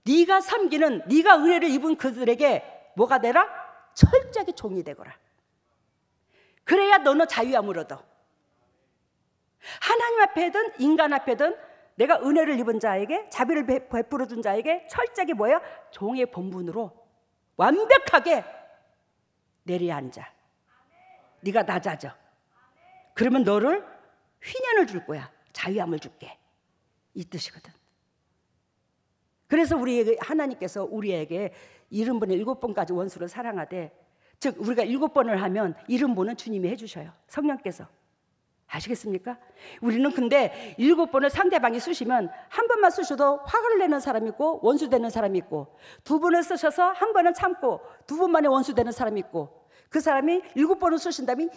네가 섬기는, 네가 은혜를 입은 그들에게 뭐가 되라? 철저하게 종이 되거라. 그래야 너는 자유함을 얻어. 하나님 앞에든 인간 앞에든 내가 은혜를 입은 자에게, 자비를 베풀어 준 자에게 철저하게 뭐야? 종의 본분으로 완벽하게 내려앉아. 네가 낮아져. 그러면 너를 희년을 줄 거야. 자유함을 줄게. 이 뜻이거든. 그래서 우리에게 하나님께서 우리에게 70번에 7번까지 원수를 사랑하되, 즉 우리가 7번을 하면 70번은 주님이 해주셔요. 성령께서. 아시겠습니까? 우리는 근데 7번을 상대방이 쓰시면 한 번만 쓰셔도 화를 내는 사람이 있고 원수 되는 사람이 있고, 2번을 쓰셔서 한 번은 참고 2번 만에 원수 되는 사람이 있고, 그 사람이 7번을 쓰신 다음에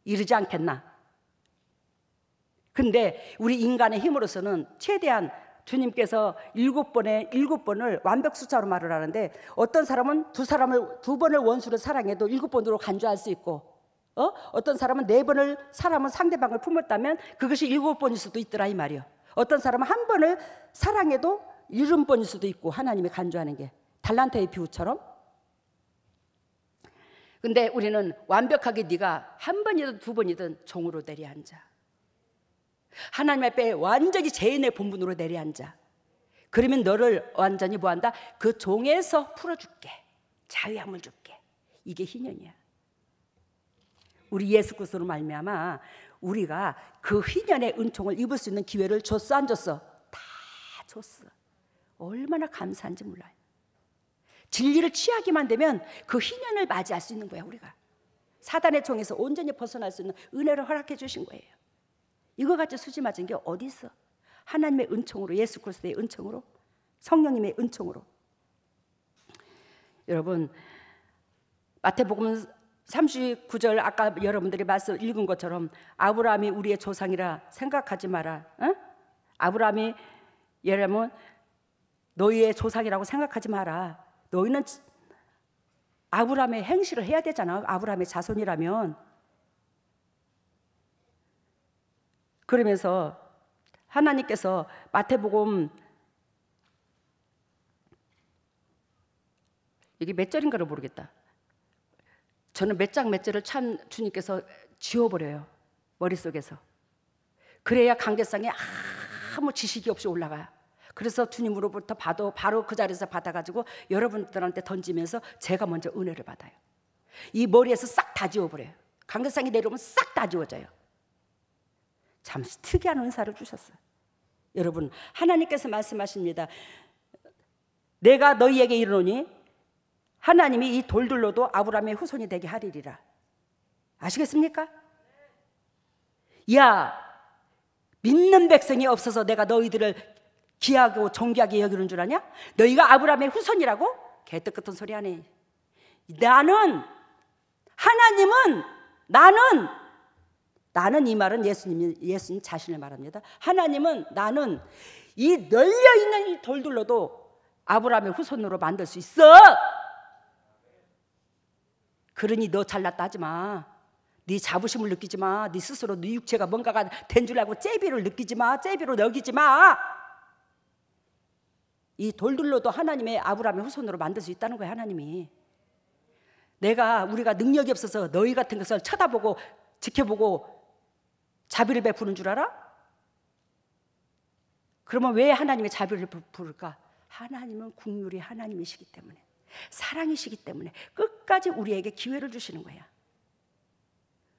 이러지 않겠나? 근데 우리 인간의 힘으로서는 최대한 주님께서 7번을 완벽 숫자로 말을 하는데, 어떤 사람은 2번을 원수를 사랑해도 7번으로 간주할 수 있고, 어떤 사람은 4번을 사람은 상대방을 품었다면 그것이 7번일 수도 있더라 이 말이요. 어떤 사람은 한 번을 사랑해도 70번일 수도 있고, 하나님이 간주하는 게 달란트의 비유처럼. 근데 우리는 완벽하게 네가 한 번이든 2번이든 종으로 내려앉아. 하나님 앞에 완전히 죄인의 본분으로 내려앉아. 그러면 너를 완전히 뭐한다? 그 종에서 풀어줄게. 자유함을 줄게. 이게 희년이야. 우리 예수 그리스도로 말미암아 우리가 그 희년의 은총을 입을 수 있는 기회를 줬어 안 줬어? 다 줬어. 얼마나 감사한지 몰라요. 진리를 취하기만 되면 그 희년을 맞이할 수 있는 거야. 우리가 사단의 종에서 온전히 벗어날 수 있는 은혜를 허락해 주신 거예요. 이거 같이 수지 맞은 게 어디 있어? 하나님의 은총으로, 예수 그리스도의 은총으로, 성령님의 은총으로. 여러분, 마태복음 39절 아까 여러분들이 말씀 읽은 것처럼 아브라함이 우리의 조상이라 생각하지 마라. 어? 아브라함이 예를 들면 너희의 조상이라고 생각하지 마라. 너희는 아브라함의 행실을 해야 되잖아. 아브라함의 자손이라면. 그러면서 하나님께서 마태복음 이게 몇 절인가를 모르겠다. 저는 몇 장 몇 절을 참 주님께서 지워버려요. 머릿속에서. 그래야 강대상에 아무 지식이 없이 올라가요. 그래서 주님으로부터 봐도 바로 그 자리에서 받아가지고 여러분들한테 던지면서 제가 먼저 은혜를 받아요. 이 머리에서 싹 다 지워버려요. 강대상이 내려오면 싹 다 지워져요. 참 특이한 은사를 주셨어요. 여러분, 하나님께서 말씀하십니다. 내가 너희에게 이르노니 하나님이 이 돌들로도 아브라함의 후손이 되게 하리리라. 아시겠습니까? 야, 믿는 백성이 없어서 내가 너희들을 귀하고 존귀하게 여기는 줄 아냐? 너희가 아브라함의 후손이라고? 개떡 같은 소리 하네. 나는 이 말은 예수님 자신을 말합니다. 하나님은 나는 이 널려있는 이 돌들로도 아브라함의 후손으로 만들 수 있어. 그러니 너 잘났다 하지 마. 네 자부심을 느끼지 마. 네 스스로 네 육체가 뭔가가 된 줄 알고 째비를 느끼지 마. 째비로 여기지 마. 이 돌들로도 하나님의 아브라함의 후손으로 만들 수 있다는 거야. 하나님이. 우리가 능력이 없어서 너희 같은 것을 쳐다보고 지켜보고 자비를 베푸는 줄 알아? 그러면 왜 하나님의 자비를 베풀까? 하나님은 국률이 하나님이시기 때문에, 사랑이시기 때문에 끝까지 우리에게 기회를 주시는 거야.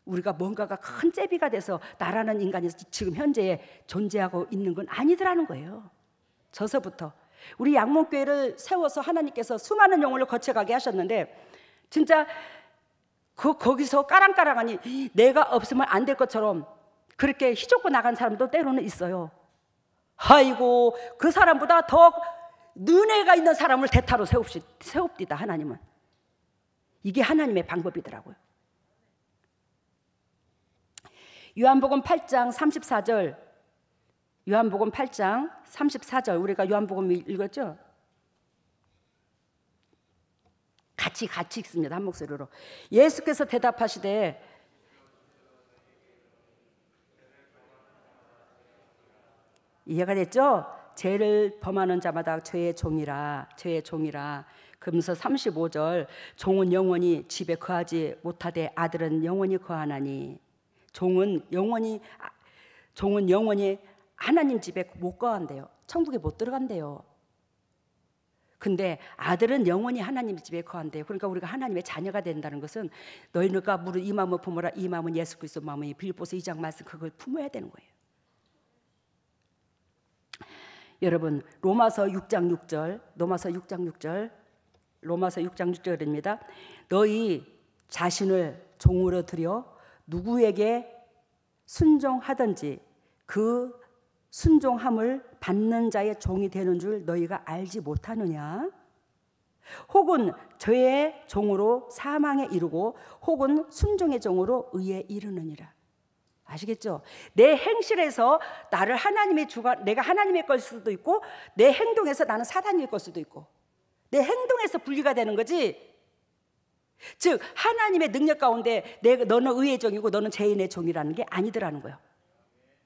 우리가 뭔가가 큰 째비가 돼서 나라는 인간이 지금 현재에 존재하고 있는 건 아니더라는 거예요. 저서부터 우리 양몬교회를 세워서 하나님께서 수많은 영혼을 거쳐가게 하셨는데, 진짜 거기서 까랑까랑하니 내가 없으면 안 될 것처럼 그렇게 휘젓고 나간 사람도 때로는 있어요. 아이고, 그 사람보다 더 눈에가 있는 사람을 대타로 세웁디다. 하나님은 이게 하나님의 방법이더라고요. 요한복음 8장 34절, 요한복음 8장 34절, 우리가 요한복음 읽었죠? 같이 읽습니다. 한 목소리로. 예수께서 대답하시되 이해가 됐죠? 죄를 범하는 자마다 죄의 종이라. 그러면서 35절, 종은 영원히 집에 거하지 못하되 아들은 영원히 거하나니. 종은 영원히 하나님 집에 못 거한대요. 천국에 못 들어간대요. 근데 아들은 영원히 하나님 집에 거한대요. 그러니까 우리가 하나님의 자녀가 된다는 것은 너희가 무릇 이 마음을 품어라. 이 마음은 예수 그리스도 마음이. 빌립보서 2장 말씀 그걸 품어야 되는 거예요. 여러분, 로마서 6장 6절입니다. 너희 자신을 종으로 들여 누구에게 순종하든지 그 순종함을 받는 자의 종이 되는 줄 너희가 알지 못하느냐? 혹은 죄의 종으로 사망에 이르고 혹은 순종의 종으로 의에 이르느니라. 아시겠죠? 내 행실에서 나를 하나님의 주가, 내가 하나님의 걸 수도 있고, 내 행동에서 나는 사단일 걸 수도 있고, 내 행동에서 분리가 되는 거지. 즉 하나님의 능력 가운데 너는 의의 종이고 너는 죄인의 종이라는 게 아니더라는 거예요.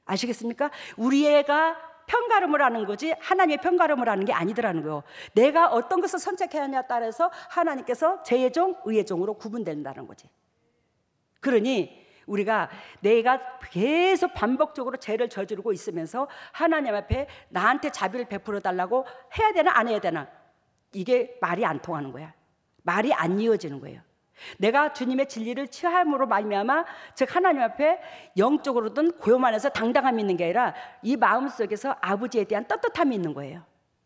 아시겠습니까? 우리 애가 편가름을 하는 거지 하나님의 편가름을 하는 게 아니더라는 거예요. 내가 어떤 것을 선택해야 하냐에 따라서 하나님께서 죄의 종, 의의 종으로 구분된다는 거지. 그러니 우리가 내가 계속 반복적으로 죄를 저지르고 있으면서 하나님 앞에 나한테 자비를 베풀어 달라고 해야 되나 안 해야 되나, 이게 말이 안 통하는 거야. 말이 안 이어지는 거예요. 내가 주님의 진리를 취함으로 말미암아, 즉 하나님 앞에 영적으로든 고요 안에서 당당함이 있는 게 아니라 이 마음속에서 아버지에 대한 떳떳함이 있는 거예요.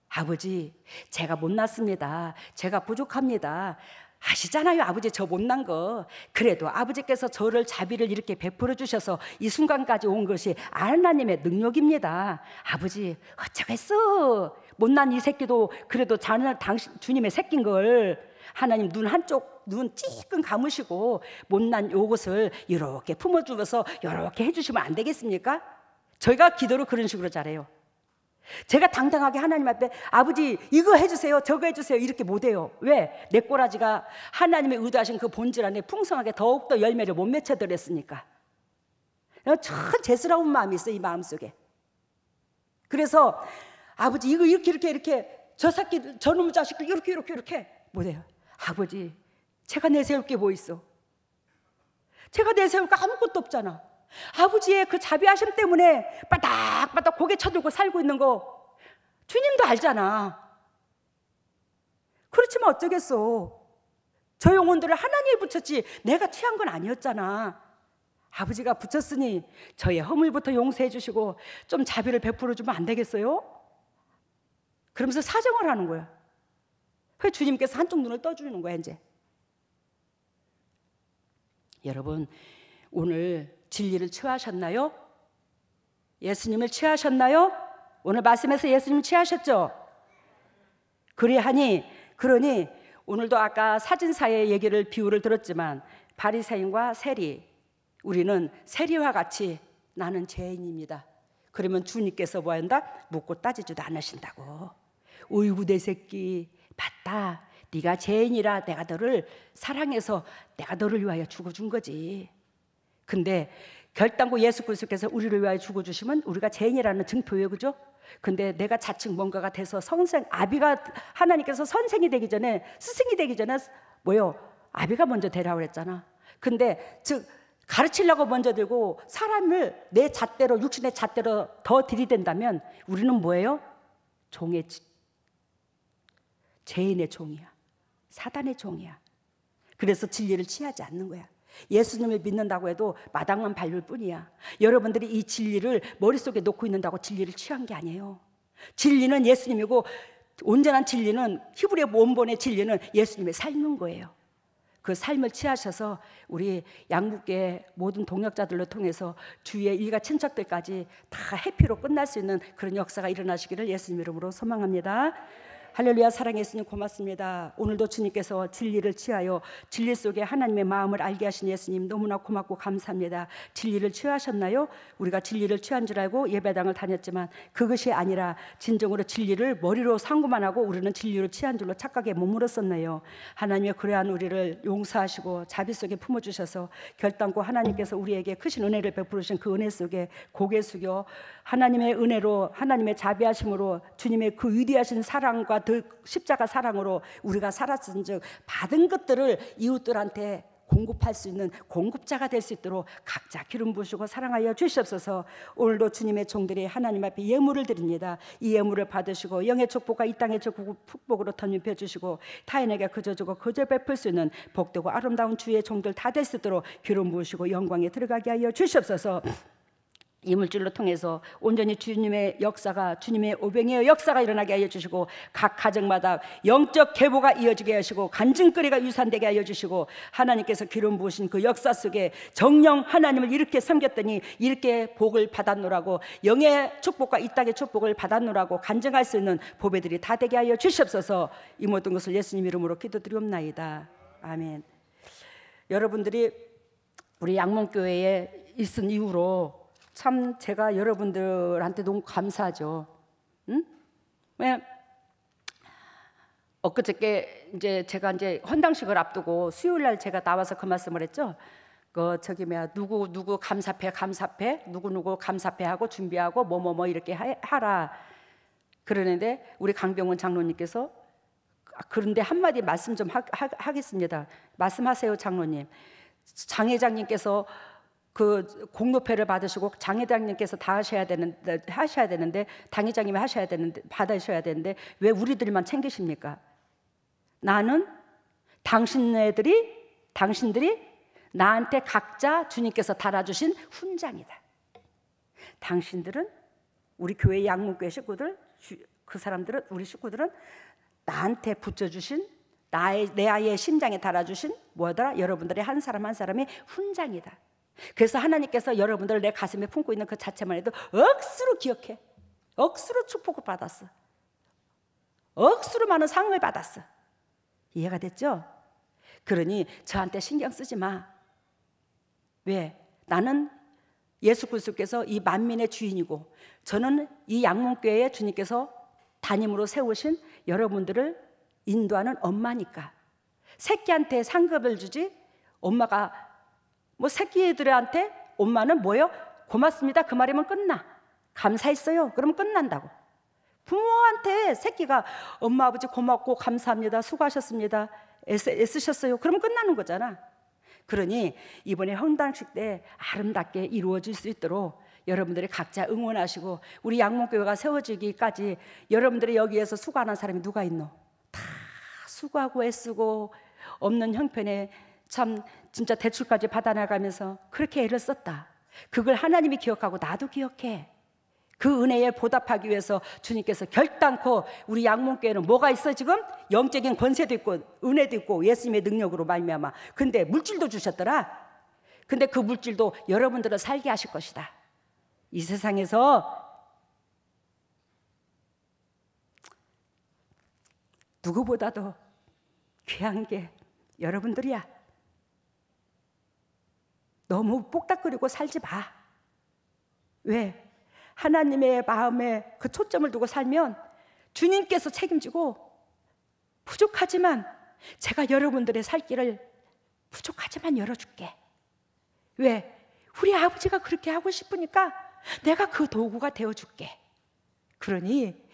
아버지, 제가 못났습니다. 제가 부족합니다. 아시잖아요, 아버지 저 못난 거. 그래도 아버지께서 저를 자비를 이렇게 베풀어 주셔서 이 순간까지 온 것이 하나님의 능력입니다. 아버지, 어쩌겠어. 못난 이 새끼도 그래도 자는 당신 주님의 새끼인 걸 하나님 눈 한쪽 눈 찔끔 감으시고 못난 요것을 이렇게 품어주면서 이렇게 해주시면 안 되겠습니까? 저희가 기도를 그런 식으로 잘해요. 제가 당당하게 하나님 앞에 아버지 이거 해주세요, 저거 해주세요 이렇게 못해요. 왜? 내 꼬라지가 하나님의 의도하신 그 본질 안에 풍성하게 더욱더 열매를 못 맺혀드렸으니까. 참 죄스러운 마음이 있어요, 이 마음속에. 그래서 아버지 이거 이렇게 저 새끼 저놈의 자식들 이렇게 못해요. 아버지, 제가 내세울 게 뭐 있어? 제가 내세울 거 아무것도 없잖아. 아버지의 그 자비하심 때문에 바닥바닥 고개 쳐들고 살고 있는 거 주님도 알잖아. 그렇지만 어쩌겠어. 저 영혼들을 하나님이 붙였지 내가 취한 건 아니었잖아. 아버지가 붙였으니 저의 허물부터 용서해 주시고 좀 자비를 베풀어 주면 안 되겠어요? 그러면서 사정을 하는 거야. 그 주님께서 한쪽 눈을 떠주는 거야 이제. 여러분, 오늘 진리를 취하셨나요? 예수님을 취하셨나요? 오늘 말씀에서 예수님 취하셨죠? 그러니 오늘도 아까 사진사의 얘기를 비유를 들었지만 바리새인과 세리, 우리는 세리와 같이 나는 죄인입니다. 그러면 주님께서 뭐 한다? 묻고 따지지도 않으신다고. 어이구 내 새끼, 봤다. 네가 죄인이라 내가 너를 사랑해서 내가 너를 위하여 죽어준 거지. 근데 결단코 예수 그리스도께서 우리를 위하여 죽어주시면 우리가 죄인이라는 증표예요, 그죠? 근데 내가 자칫 뭔가가 돼서 아비가 하나님께서 선생이 되기 전에, 스승이 되기 전에 뭐요? 아비가 먼저 되라고 그랬잖아. 근데 즉 가르치려고 먼저 들고 사람을 내 잣대로, 육신의 잣대로 더 들이댄다면 우리는 뭐예요? 죄인의 종이야. 사단의 종이야. 그래서 진리를 취하지 않는 거야. 예수님을 믿는다고 해도 마당만 밟을 뿐이야. 여러분들이 이 진리를 머릿속에 놓고 있는다고 진리를 취한 게 아니에요. 진리는 예수님이고 온전한 진리는, 히브리 원본의 진리는 예수님의 삶인 거예요. 그 삶을 취하셔서 우리 양국계 모든 동역자들로 통해서 주위의 일가 친척들까지 다 해피로 끝날 수 있는 그런 역사가 일어나시기를 예수님 이름으로 소망합니다. 할렐루야. 사랑의 예수님 고맙습니다. 오늘도 주님께서 진리를 취하여 진리 속에 하나님의 마음을 알게 하신 예수님 너무나 고맙고 감사합니다. 진리를 취하셨나요? 우리가 진리를 취한 줄 알고 예배당을 다녔지만 그것이 아니라 진정으로 진리를 머리로 상고만 하고 우리는 진리를 취한 줄로 착각에 머물렀었네요. 하나님의 그러한 우리를 용서하시고 자비 속에 품어주셔서 결단코 하나님께서 우리에게 크신 은혜를 베푸신 그 은혜 속에 고개 숙여 하나님의 은혜로, 하나님의 자비하심으로, 주님의 그 위대하신 사랑과 그 십자가 사랑으로 우리가 살았은 즉 받은 것들을 이웃들한테 공급할 수 있는 공급자가 될 수 있도록 각자 기름 부으시고 사랑하여 주시옵소서. 오늘도 주님의 종들이 하나님 앞에 예물을 드립니다. 이 예물을 받으시고 영의 축복과 이 땅의 축복으로 덧입혀 주시고 타인에게 그저 주고 그저 베풀 수 있는 복되고 아름다운 주의 종들 다 될 수 있도록 기름 부으시고 영광에 들어가게 하여 주시옵소서. 이 물질로 통해서 온전히 주님의 역사가, 주님의 오병이의 역사가 일어나게 하여 주시고 각 가정마다 영적 계보가 이어지게 하시고 간증거리가 유산되게 하여 주시고 하나님께서 기름 부으신 그 역사 속에 정령 하나님을 이렇게 섬겼더니 이렇게 복을 받았노라고, 영의 축복과 이 땅의 축복을 받았노라고 간증할 수 있는 보배들이 다 되게 하여 주시옵소서. 이 모든 것을 예수님 이름으로 기도드리옵나이다. 아멘. 여러분들이 우리 양몬교회에 있은 이후로 참 제가 여러분들한테 너무 감사하죠. 응? 왜 엊그저께 이제 제가 이제 헌당식을 앞두고 수요일 날 제가 나와서 그 말씀을 했죠. 누구 감사패 누구 감사패 하고 준비하고 뭐 이렇게 하라 그러는데 우리 강병원 장로님께서 그런데 한마디 말씀 좀 하겠습니다. 말씀하세요, 장로님. 장 회장님께서 그 공로패를 받으시고 장회장님께서 다 하셔야 되는데 당회장님이 하셔야 되는데 받으셔야 되는데 왜 우리들만 챙기십니까? 나는 당신들이 나한테 각자 주님께서 달아주신 훈장이다. 당신들은 우리 교회 양문교회 식구들, 그 사람들은 우리 식구들은 나한테 붙여주신 내 아이의 심장에 달아주신 뭐더라? 여러분들의 한 사람 한 사람의 훈장이다. 그래서 하나님께서 여러분들을 내 가슴에 품고 있는 그 자체만 해도 억수로 기억해. 억수로 축복을 받았어. 억수로 많은 상을 받았어. 이해가 됐죠? 그러니 저한테 신경 쓰지 마. 왜? 나는 예수 그리스도께서 이 만민의 주인이고 저는 이 양문교회에 주님께서 담임으로 세우신 여러분들을 인도하는 엄마니까. 새끼한테 상급을 주지 엄마가 뭐 새끼들한테 엄마는 뭐요? 고맙습니다 그 말이면 끝나. 감사했어요 그러면 끝난다고. 부모한테 새끼가 엄마 아버지 고맙고 감사합니다 수고하셨습니다 애쓰셨어요 그러면 끝나는 거잖아. 그러니 이번에 헌당식 때 아름답게 이루어질 수 있도록 여러분들이 각자 응원하시고 우리 양문교회가 세워지기까지 여러분들이 여기에서 수고하는 사람이 누가 있노? 다 수고하고 애쓰고 없는 형편에 참 진짜 대출까지 받아나가면서 그렇게 애를 썼다. 그걸 하나님이 기억하고 나도 기억해. 그 은혜에 보답하기 위해서 주님께서 결단코 우리 양문교회는 뭐가 있어 지금? 영적인 권세도 있고 은혜도 있고 예수님의 능력으로 말미암아. 근데 물질도 주셨더라. 근데 그 물질도 여러분들을 살게 하실 것이다. 이 세상에서 누구보다도 귀한 게 여러분들이야. 너무 뽁닥거리고 살지 마. 왜? 하나님의 마음에 그 초점을 두고 살면 주님께서 책임지고 부족하지만 제가 여러분들의 살 길을 부족하지만 열어줄게. 왜? 우리 아버지가 그렇게 하고 싶으니까 내가 그 도구가 되어줄게. 그러니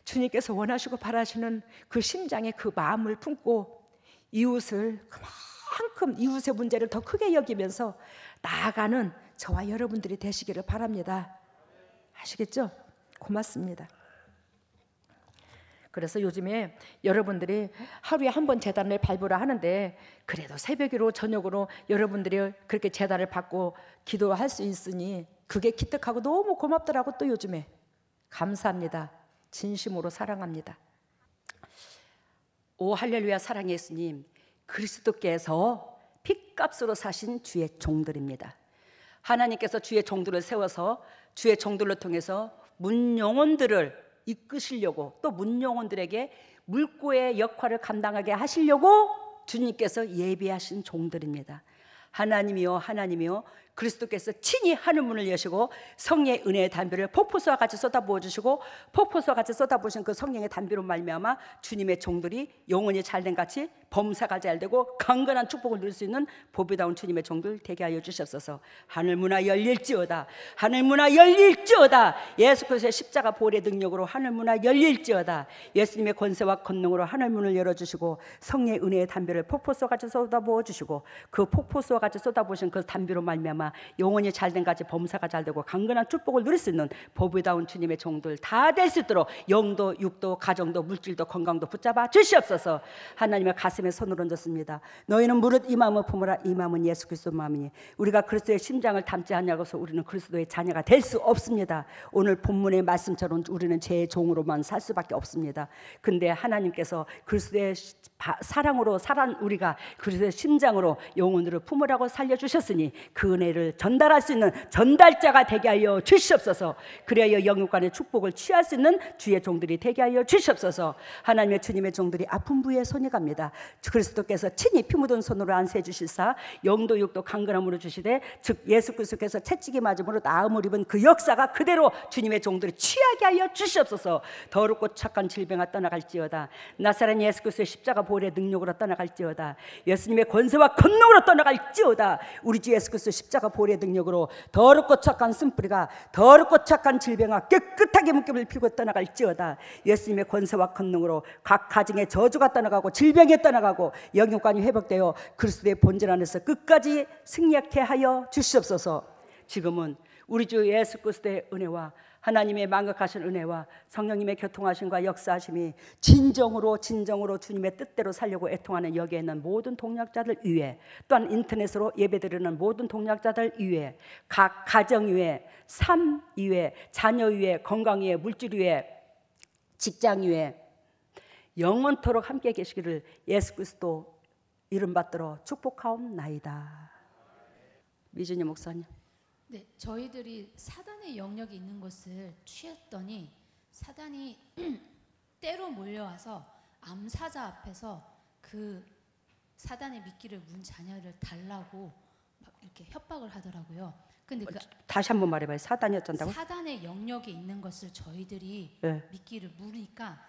주님께서 원하시고 바라시는 그 심장에 그 마음을 품고 이웃을 그만큼 이웃의 문제를 더 크게 여기면서 나아가는 저와 여러분들이 되시기를 바랍니다. 아시겠죠? 고맙습니다. 그래서 요즘에 여러분들이 하루에 한 번 제단을 밟으라 하는데 그래도 새벽으로 저녁으로 여러분들이 그렇게 제단을 받고 기도할 수 있으니 그게 기특하고 너무 고맙더라고. 또 요즘에 감사합니다. 진심으로 사랑합니다. 오 할렐루야. 사랑의 예수님, 그리스도께서 핏값으로 사신 주의 종들입니다. 하나님께서 주의 종들을 세워서 주의 종들로 통해서 문영혼들을 이끄시려고 또 문영혼들에게 물고의 역할을 감당하게 하시려고 주님께서 예비하신 종들입니다. 하나님이요 하나님이요 그리스도께서 친히 하늘문을 여시고 성령의 은혜의 담비를 폭포수와 같이 쏟아부어 주시고 폭포수와 같이 쏟아부으신 그 성령의 담비로 말미암아 주님의 종들이 영혼이 잘된 같이 범사가 잘되고 강건한 축복을 누릴 수 있는 보배다운 주님의 종들 되게 하여 주시옵소서. 하늘문화 열릴지어다. 하늘문화 열릴지어다. 예수 그리스도의 십자가 보혈의 능력으로 하늘문화 열릴지어다. 예수님의 권세와 권능으로 하늘문을 열어주시고 성령의 은혜의 담비를 폭포수와 같이 쏟아부어 주시고 그 폭포수와 같이 쏟아부으신 그 담비로 말미암아 영혼이 잘된 같이 범사가 잘되고 강건한 축복을 누릴 수 있는 보배다운 주님의 종들 다 될 수 있도록 영도 육도 가정도 물질도 건강도 붙잡아 주시옵소서. 하나님의 가슴에 손을 얹었습니다. 너희는 무릇 이 마음을 품으라. 이 마음은 예수 그리스도 마음이니 우리가 그리스도의 심장을 담지 않냐고서 우리는 그리스도의 자녀가 될 수 없습니다. 오늘 본문의 말씀처럼 우리는 제 종으로만 살 수밖에 없습니다. 근데 하나님께서 그리스도의 사랑으로 살아난 우리가 그리스도의 심장으로 영혼으로 품으라고 살려주셨으니 그 은혜를 전달할 수 있는 전달자가 되게 하여 주시옵소서. 그래야 영육간의 축복을 취할 수 있는 주의 종들이 되게 하여 주시옵소서. 하나님의 주님의 종들이 아픈 부위에 손이 갑니다. 그리스도께서 친히 피 묻은 손으로 안수해 주실사 영도 육도 강건함으로 주시되 즉 예수 그리스도께서 채찍이 맞음으로 나음을 입은 그 역사가 그대로 주님의 종들이 취하게 하여 주시옵소서. 더럽고 착한 질병아 떠나갈지어다. 나사렛 예수 그리스도의 십자가 보혈의 능력으로 떠나갈지어다. 예수님의 권세와 권능으로 떠나갈지어다. 우리 주 예수 그리스도 십자가 보혈의 능력으로 더럽고 착한 쓴뿌리가 더럽고 착한 질병아 깨끗하게 묶임을 피고 떠나갈지어다. 예수님의 권세와 권능으로 각 가정의 저주가 떠나가고 질병이 떠나가고 영육간이 회복되어 그리스도의 본질 안에서 끝까지 승리하게 하여 주시옵소서. 지금은 우리 주 예수 그리스도의 은혜와 하나님의 만극하신 은혜와 성령님의 교통하심과 역사하심이 진정으로 주님의 뜻대로 살려고 애통하는 여기에 있는 모든 동역자들 위에, 또한 인터넷으로 예배드리는 모든 동역자들 위에, 각 가정 위에, 삶 위에, 자녀 위에, 건강 위에, 물질 위에, 직장 위에 영원토록 함께 계시기를 예수 그리스도 이름 받들어 축복하옵나이다. 미준이 목사님. 네, 저희들이 사단의 영역이 있는 것을 취했더니 사단이 때로 몰려와서 암사자 앞에서 그 사단의 미끼를 문 자녀를 달라고 막 이렇게 협박을 하더라고요. 근데 다시 한번 말해봐요. 사단이 어쩐다고? 사단의 영역에 있는 것을 저희들이 네. 미끼를 물으니까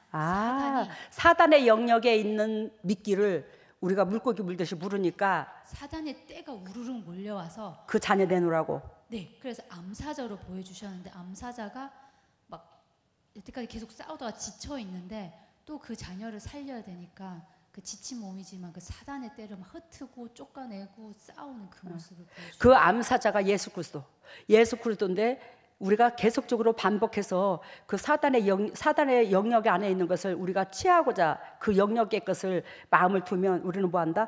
사단의 영역에 있는 미끼를 우리가 물고기 물듯이 물으니까 사단의 때가 우르르 몰려와서 그 자녀 내놓으라고. 네, 그래서 암사자로 보여주셨는데 암사자가 막 여태까지 계속 싸우다가 지쳐 있는데 또 그 자녀를 살려야 되니까 그 지친 몸이지만 그 사단의 때를 막 흩트고 쫓아내고 싸우는 그 모습을 보여주셨어요. 그 암사자가 예수 그리스도인데 우리가 계속적으로 반복해서 그 사단의 영역 안에 있는 것을 우리가 취하고자 그 영역의 것을 마음을 두면 우리는 뭐한다?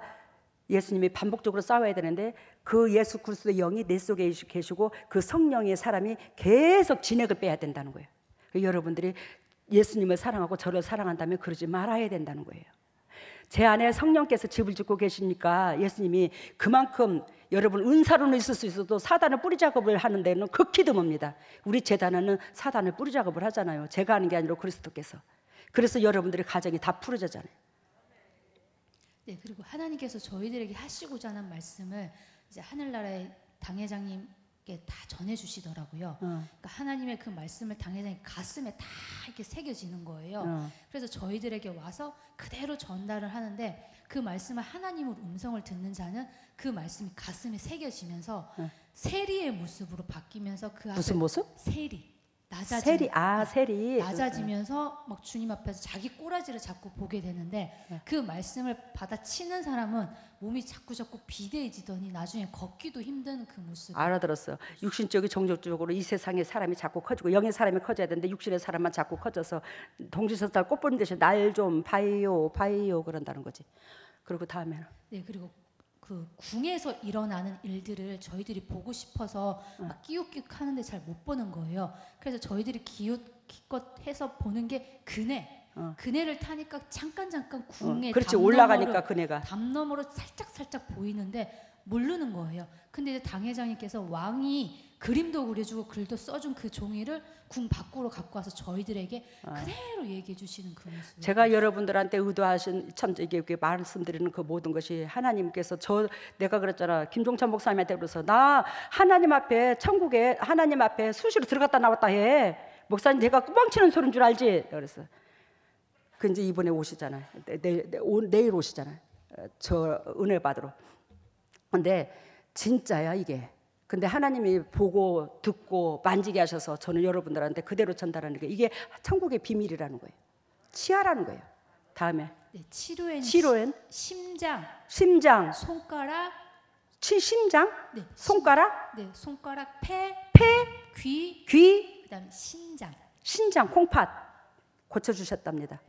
예수님이 반복적으로 싸워야 되는데 그 예수 그리스도의 영이 내 속에 계시고 그 성령의 사람이 계속 진액을 빼야 된다는 거예요. 여러분들이 예수님을 사랑하고 저를 사랑한다면 그러지 말아야 된다는 거예요. 제 안에 성령께서 집을 짓고 계시니까 예수님이 그만큼 여러분 은사로는 있을 수 있어도 사단을 뿌리 작업을 하는 데는 극히 드뭅니다. 우리 제단은 사단을 뿌리 작업을 하잖아요. 제가 하는 게 아니라 그리스도께서. 그래서 여러분들의 가정이 다 풀어지잖아요. 네, 그리고 하나님께서 저희들에게 하시고자 하는 말씀을 이제 하늘나라의 당회장님께 다 전해주시더라고요. 그러니까 하나님의 그 말씀을 당회장님 가슴에 다 이렇게 새겨지는 거예요. 그래서 저희들에게 와서 그대로 전달을 하는데 그 말씀을 하나님의 음성을 듣는 자는 그 말씀이 가슴에 새겨지면서 세리의 모습으로 바뀌면서 그 앞에 무슨 모습? 세리. 세리. 낮아지면서 막 주님 앞에서 자기 꼬라지를 자꾸 보게 되는데 그 말씀을 받아치는 사람은 몸이 자꾸 비대해지더니 나중에 걷기도 힘든 그 모습. 알아들었어요. 육신적이 종족적으로 이 세상의 사람이 자꾸 커지고 영의 사람이 커져야 되는데 육신의 사람만 자꾸 커져서 동지서달 꽃 보는 듯이 날 좀 봐요 그런다는 거지. 그리고 다음에는 네, 그리고 그 궁에서 일어나는 일들을 저희들이 보고 싶어서 막 끼욱끼욱 하는데 잘 못 보는 거예요. 그래서 저희들이 기껏 해서 보는 게 그네를 타니까 잠깐 궁에 그렇지, 올라가니까 그네가 담 너머로 살짝 보이는데 모르는 거예요. 근데 이제 당회장님께서 왕이 그림도 그려주고 글도 써준 그 종이를 궁 밖으로 갖고 와서 저희들에게 그대로 얘기해 주시는 그 모습. 제가 여러분들한테 의도하신 참 이게 말씀드리는 그 모든 것이 하나님께서 내가 그랬잖아. 김종찬 목사님한테 그래서 나 하나님 앞에 천국에 하나님 앞에 수시로 들어갔다 나왔다 해. 목사님 내가 꾸방치는 소리인 줄 알지? 그랬어. 그 이제 이번에 오시잖아요. 내일 오시잖아요. 저 은혜 받으러. 근데 진짜야 이게. 근데 하나님이 보고 듣고 만지게 하셔서 저는 여러분들한테 그대로 전달하는 게 이게 천국의 비밀이라는 거예요. 치아라는 거예요. 다음에 네, 치료엔 심장, 손가락, 심장, 네, 손가락, 네, 손가락, 폐, 귀, 귀, 그다음에 신장, 콩팥 고쳐 주셨답니다.